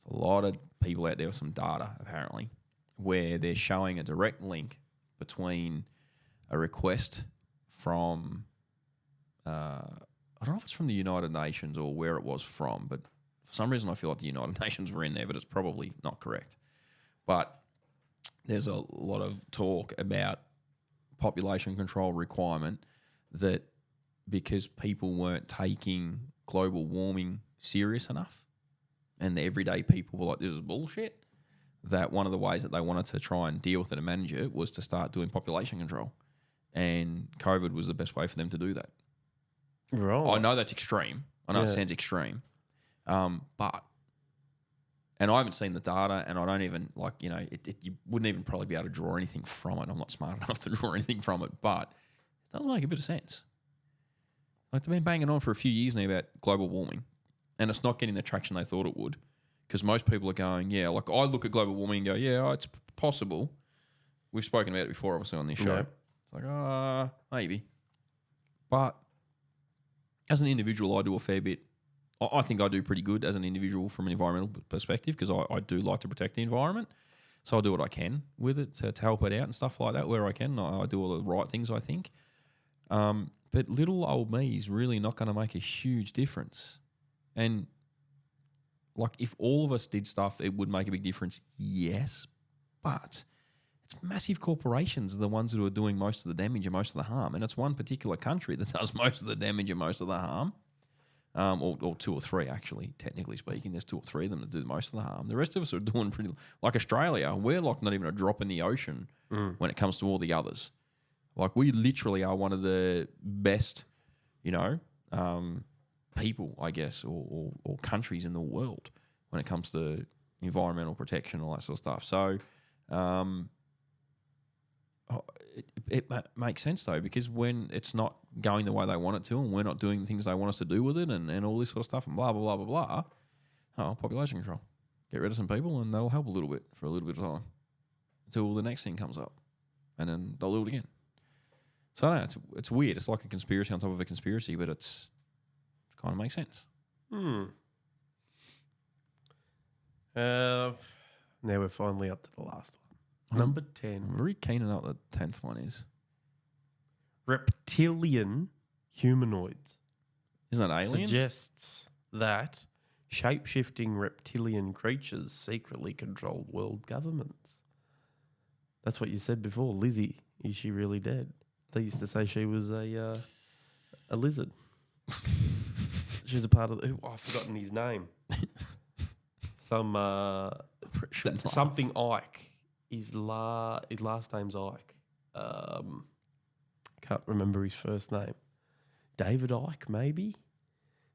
There's a lot of people out there with some data, apparently, where they're showing a direct link between a request from, I don't know if it's from the United Nations or where it was from, but for some reason I feel like the United Nations were in there, but it's probably not correct. But there's a lot of talk about population control requirement that because people weren't taking global warming serious enough and the everyday people were like, this is bullshit, that one of the ways that they wanted to try and deal with it and manage it was to start doing population control. And COVID was the best way for them to do that. Right. I know that's extreme. I know it sounds extreme. But, and I haven't seen the data, and I don't even, like, you know, you wouldn't even probably be able to draw anything from it. I'm not smart enough to draw anything from it, but it does make a bit of sense. Like, they've been banging on for a few years now about global warming, and it's not getting the traction they thought it would, because most people are going, yeah, like, I look at global warming and go, yeah, it's possible. We've spoken about it before, obviously, on this show. Yeah. It's like, maybe. But as an individual, I do a fair bit. I think I do pretty good as an individual from an environmental perspective, because I do like to protect the environment. So I'll do what I can with it to help it out and stuff like that where I can. I do all the right things, I think. But little old me is really not going to make a huge difference. And like, if all of us did stuff, it would make a big difference, yes. But it's massive corporations are the ones that are doing most of the damage and most of the harm. And it's one particular country that does most of the damage and most of the harm. Or two or three, actually, technically speaking. There's two or three of them that do most of the harm. The rest of us are doing pretty... Like Australia, we're like not even a drop in the ocean when it comes to all the others. Like, we literally are one of the best, people, I guess, or countries in the world when it comes to environmental protection, all that sort of stuff. So it makes sense, though, because when it's not going the way they want it to and we're not doing the things they want us to do with it and all this sort of stuff and blah, blah, blah, blah, blah, population control. Get rid of some people and that'll help a little bit for a little bit of time until the next thing comes up and then they'll do it again. So I don't know, it's weird. It's like a conspiracy on top of a conspiracy, but it kind of makes sense. Now we're finally up to the last one. Number 10. I'm very keen to know what the 10th one is. Reptilian humanoids. Isn't that aliens? Suggests that shape-shifting reptilian creatures secretly control world governments. That's what you said before. Lizzie, is she really dead? They used to say she was a lizard. She's a part of I've forgotten his name. Something Ike. His last name's Ike. Can't remember his first name. David Icke, maybe?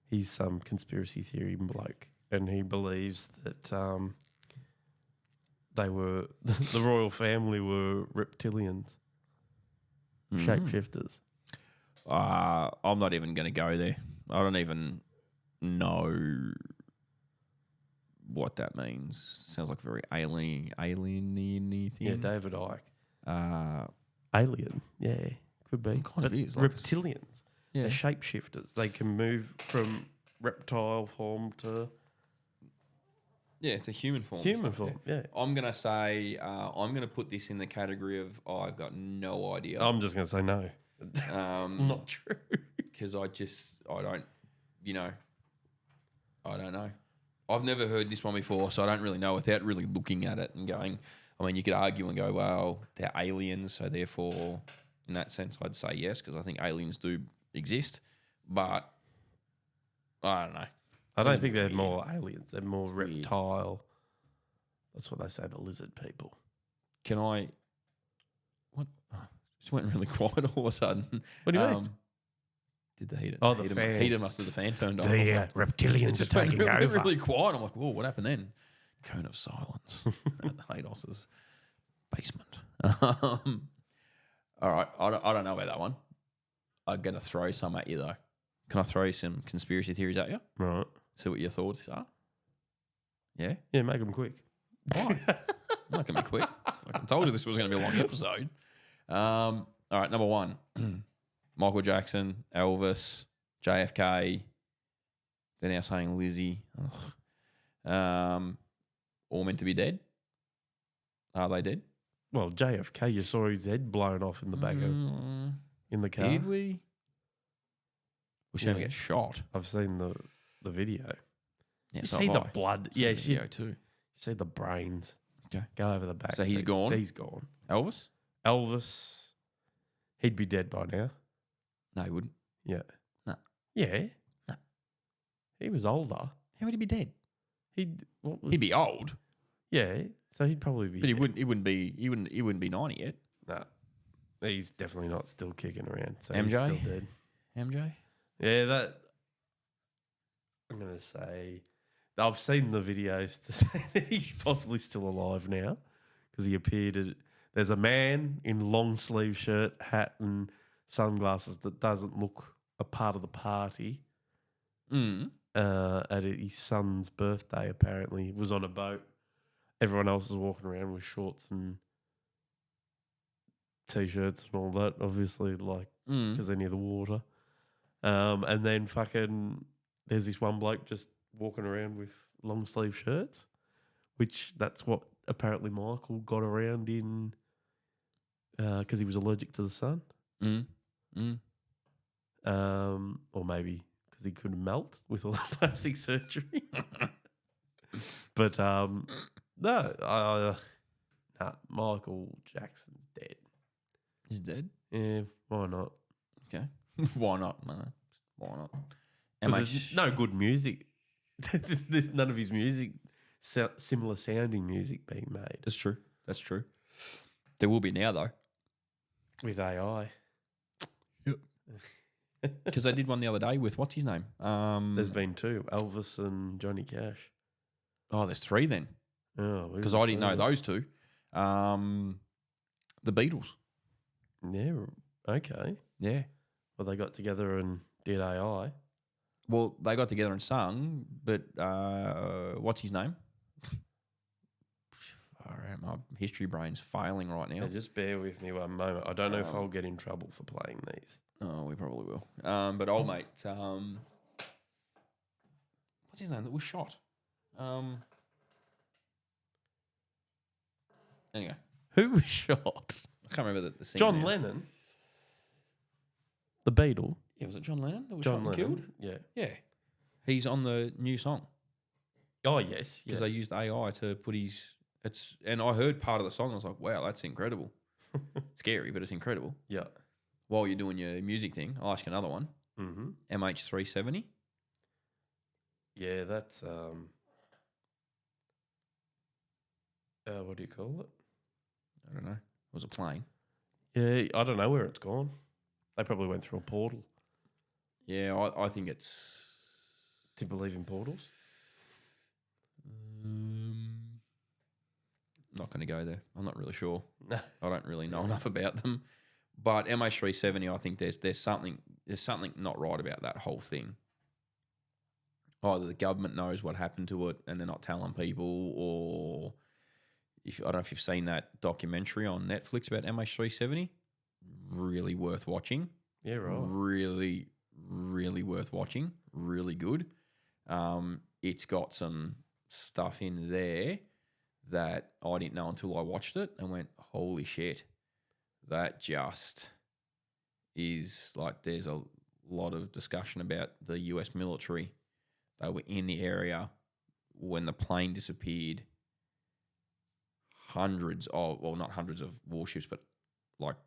He's some conspiracy theory bloke, and he believes that they were the royal family were reptilians, shapeshifters. I'm not even going to go there. I don't even know what that means. Sounds like a very alien-y thing. Yeah, David Icke. Alien, yeah. Could be. It kind of is. Like reptilians. Yeah. They're shapeshifters. They can move from reptile form to... Yeah, it's a human form. Human form, yeah. I'm going to say, I'm going to put this in the category of, I've got no idea. I'm just going to say no. It's not true. Because I don't know. I've never heard this one before, so I don't really know without really looking at it and going, I mean, you could argue and go, well, they're aliens, so therefore... In that sense, I'd say yes, because I think aliens do exist, but I don't know. I don't think they're more aliens. They're more reptile. That's what they say, the lizard people. Can I... What? Oh, just went really quiet all of a sudden. What do you mean? Did the heater... Oh, the fan. Heater must have the fan turned on. The reptilians are taking over. Really quiet. I'm like, whoa, what happened then? Cone of silence at Hados's basement. All right, I don't know about that one. I'm going to throw some at you, though. Can I throw some conspiracy theories at you? Right. See what your thoughts are? Yeah? Yeah, make them quick. Why? I'm not going to be quick. I fucking told you this was going to be a long episode. All right, number one. Michael Jackson, Elvis, JFK. They're now saying Lizzie. All meant to be dead. Are they dead? Well, JFK, you saw his head blown off in the back of in the car. Did we? We should get shot. I've seen the video. Yeah, You so see have the I. blood. Seen Yeah, the you video too. see the brains. Okay. Go over the back. So he's gone? He's gone. Elvis? Elvis, he'd be dead by now. No, he wouldn't. Yeah. No. Yeah. No. He was older. How would he be dead? He'd be old. Yeah. So he'd probably be. But he wouldn't be 90 yet. No. He's definitely not still kicking around. So MJ? he's still dead. MJ? Yeah, that. I'm gonna say, I've seen the videos to say that he's possibly still alive now because he appeared at. There's a man in long sleeve shirt, hat, and sunglasses that doesn't look a part of the party. At his son's birthday, apparently, he was on a boat. Everyone else was walking around with shorts and t-shirts and all that, obviously, like because they're near the water. And then fucking, there's this one bloke just walking around with long sleeve shirts, which that's what apparently Michael got around in because he was allergic to the sun. Or maybe because he couldn't melt with all the plastic surgery. But no, Michael Jackson's dead. He's dead? Yeah, why not? Okay. Why not? No. Why not? 'Cause there's no good music. There's none of his music, similar sounding music being made. That's true. That's true. There will be now, though. With AI. Yep. Because they did one the other day with, what's his name? There's been two, Elvis and Johnny Cash. Oh, there's three then. Oh, Because I didn't know those two. The Beatles. Yeah, okay. Yeah. Well, they got together and did AI. Well, they got together and sung, but what's his name? All right, my history brain's failing right now. Yeah, just bear with me one moment. I don't know if I'll get in trouble for playing these. Oh, we probably will. But old mate, what's his name that was shot? Anyway, Who was shot? I can't remember the scene. John now. Lennon? The Beatle? Yeah, was it John Lennon that was John shot and Lennon? killed? Yeah. Yeah. He's on the new song Oh, yes. because Yeah. they used AI to put his. And I heard part of the song. I was like, wow, that's incredible. Scary, but it's incredible. Yeah. While you're doing your music thing, I'll ask you another one. Mm-hmm. MH370. Yeah, that's what do you call it? I don't know. It was a plane. Yeah, I don't know where it's gone. They probably went through a portal. Yeah, I think it's. Do you believe in portals? Not going to go there. I'm not really sure. No. I don't really know enough about them. But MH370, I think there's something not right about that whole thing. Either the government knows what happened to it and they're not telling people, or I don't know if you've seen that documentary on Netflix about MH370. Really worth watching. Yeah, right. Really, really worth watching. Really good. It's got some stuff in there that I didn't know until I watched it and went, holy shit, that just is like, there's a lot of discussion about the US military. They were in the area when the plane disappeared. Hundreds of, well, not hundreds of warships, but like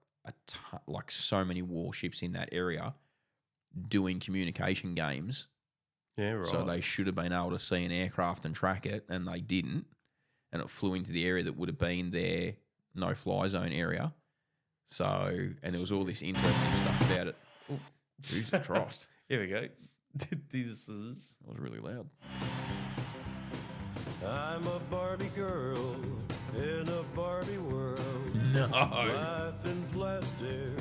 so many warships in that area doing communication games. Yeah, right. So they should have been able to see an aircraft and track it, and they didn't. And it flew into the area that would have been their no-fly zone area. So, and there was all this interesting stuff about it. Oh, Jesus Christ. Here we go. This is... That was really loud. I'm a Barbie girl in a Barbie world. no. Life in plastic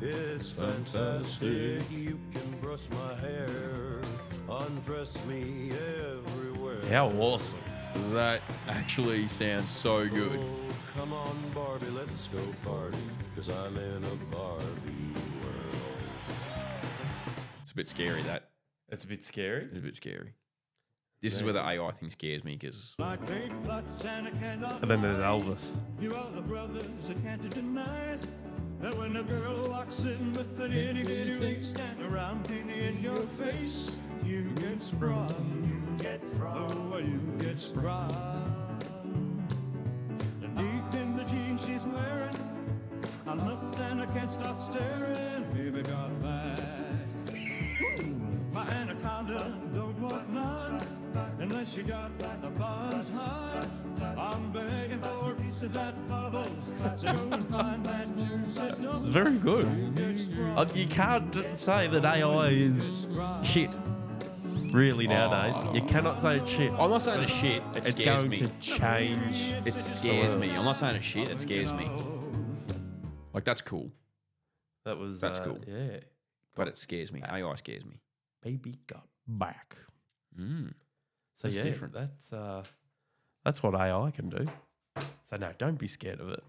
is fantastic. You can brush my hair, undress me everywhere. How awesome. That actually sounds so good. Oh, come on, Barbie, let's go party, 'cause I'm in a Barbie world. It's a bit scary, that. It's a bit scary. It's a bit scary. This is where the AI thing scares me because Like great plots and I cannot And then there's lie. Elvis. You are the brothers I can't deny that when a girl walks in with an itty bitty waist and a round penny in your face, you get sprung. You get sprung. Oh, you get sprung. And deep in the jeans she's wearing, I looked and I can't stop staring. Baby got back. My anaconda don't want none unless you got the buns high. I'm begging for a piece of that bubble, so go and find that juicy double. It's very good. Get sprung. You can't just say that AI is shit. Really nowadays, you cannot say it's shit. I'm not saying it's shit. It It's scares going me. to change. It scares me. I'm not saying it's shit. It scares me. Like that's cool, That's cool. Yeah. but it scares me. AI scares me. Baby got back. Mm. So That's yeah, different. that's what AI can do. So no, don't be scared of it.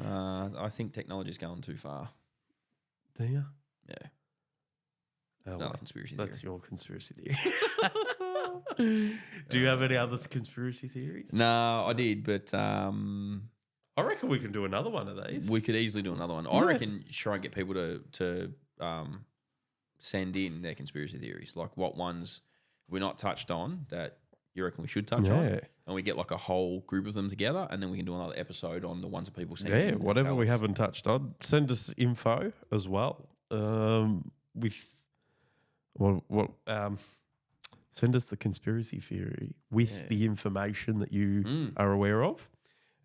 I think technology's going too far. Do you? Yeah. Oh, Another well, conspiracy that's theory. your conspiracy theory. Do you have any other conspiracy theories? No, I did, but I reckon we can do another one of these. we could easily do another one. I Yeah. reckon try and get people to send in their conspiracy theories, like what ones we're not touched on that you reckon we should touch on, Yeah. and we get like a whole group of them together, and then we can do another episode on the ones that people send in. Yeah, and whatever tell we us. haven't touched on, send us info as well. Send us the conspiracy theory with Yeah. the information that you are aware of,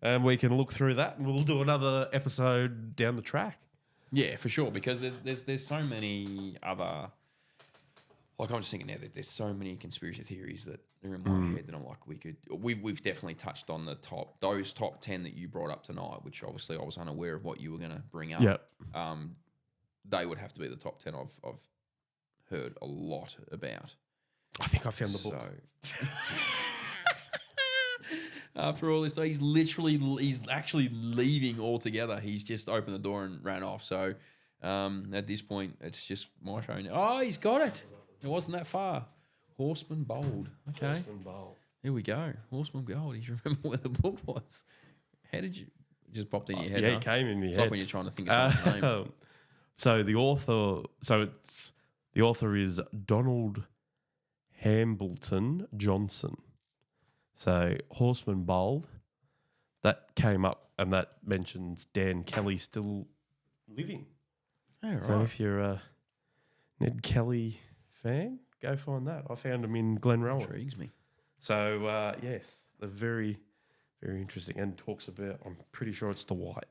and we can look through that, and we'll do another episode down the track. Yeah, for sure. Because there's so many other. Like I'm just thinking now that there's so many conspiracy theories that are in my head that I'm like we've definitely touched on those top 10 that you brought up tonight, which obviously I was unaware of what you were going to bring up. Yep. They would have to be the top 10 I've heard a lot about. I think I found the book. So after all this, he's actually leaving altogether. He's just opened the door and ran off. So at this point, it's just my show now. Oh, he's got it. It wasn't that far. Horseman Bold. Okay. Here we go. Horseman Gold. You remember where the book was? How did you? It just popped in your head. Yeah, huh? it came in your It's head. like when you're trying to think of someone's name. So the author is Donald Hambleton Johnson. So Horseman Bold, that came up, and that mentions Dan Kelly still living. Oh, right. So if you're a Ned Kelly fan, go find that. I found him in Glenrowan. Intrigues me. So yes, they're very, very interesting, and talks about. I'm pretty sure it's the white,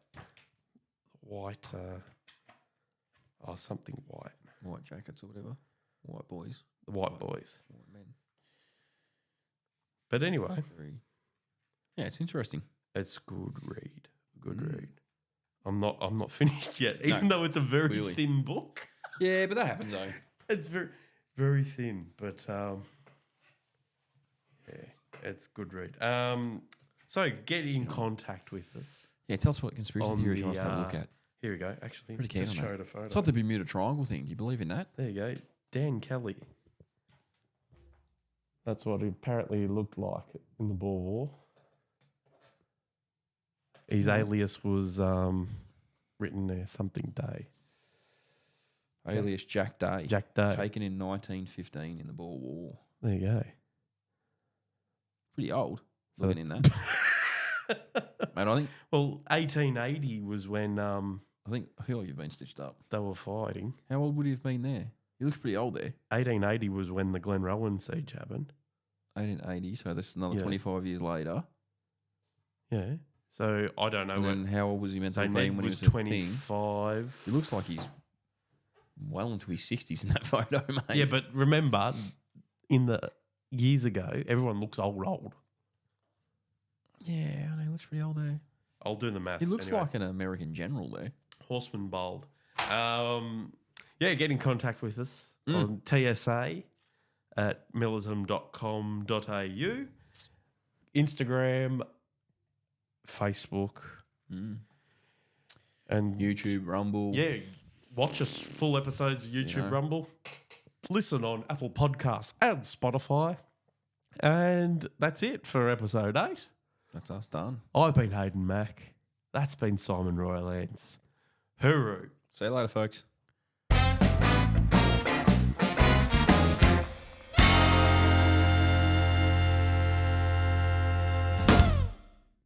something white, White jackets or whatever. White boys. the white boys. White men. But anyway, Yeah, it's interesting. it's good read. Good read. I'm not finished yet, even though it's a very clearly. thin book. Yeah, but that happens though. It's very, very thin, but yeah, it's good read. So get in contact with us. Yeah, tell us what conspiracy On theories you the, want us to have a look at. Here we go. Actually, Pretty keen just on that. showed a photo. It's like the Bermuda Triangle thing. Do you believe in that? There you go. Dan Kelly. That's what he apparently looked like in the Boer War. His alias was written there, something Day. Alias Jack Day. Jack Day. Taken in 1915 in the Boer War. There you go. Pretty old. So Looking in that. Mate, I think Well, 1880 was when I feel like you've been stitched up. they were fighting. How old would he have been there? He looks pretty old there. 1880 was when the Glenrowan siege happened. 1880, so that's another Yeah. 25 years later. Yeah. So I don't know And when. then how old was he meant to So have Ned been when he was was a thing? 25. He looks like he's well into his 60s in that photo, mate. Yeah, but remember, in the years ago, everyone looks old. Yeah, I know, he looks pretty old there. I'll do the maths. He looks anyway. like an American general there. Horseman Bold. Get in contact with us on tsa@millism.com.au, Instagram, Facebook, and YouTube, Rumble. yeah, watch us full episodes of YouTube Rumble. Listen on Apple Podcasts and Spotify. And that's it for episode 8. That's us done. I've been Hayden Mack. That's been Simon Roylance. Hooroo. See you later, folks.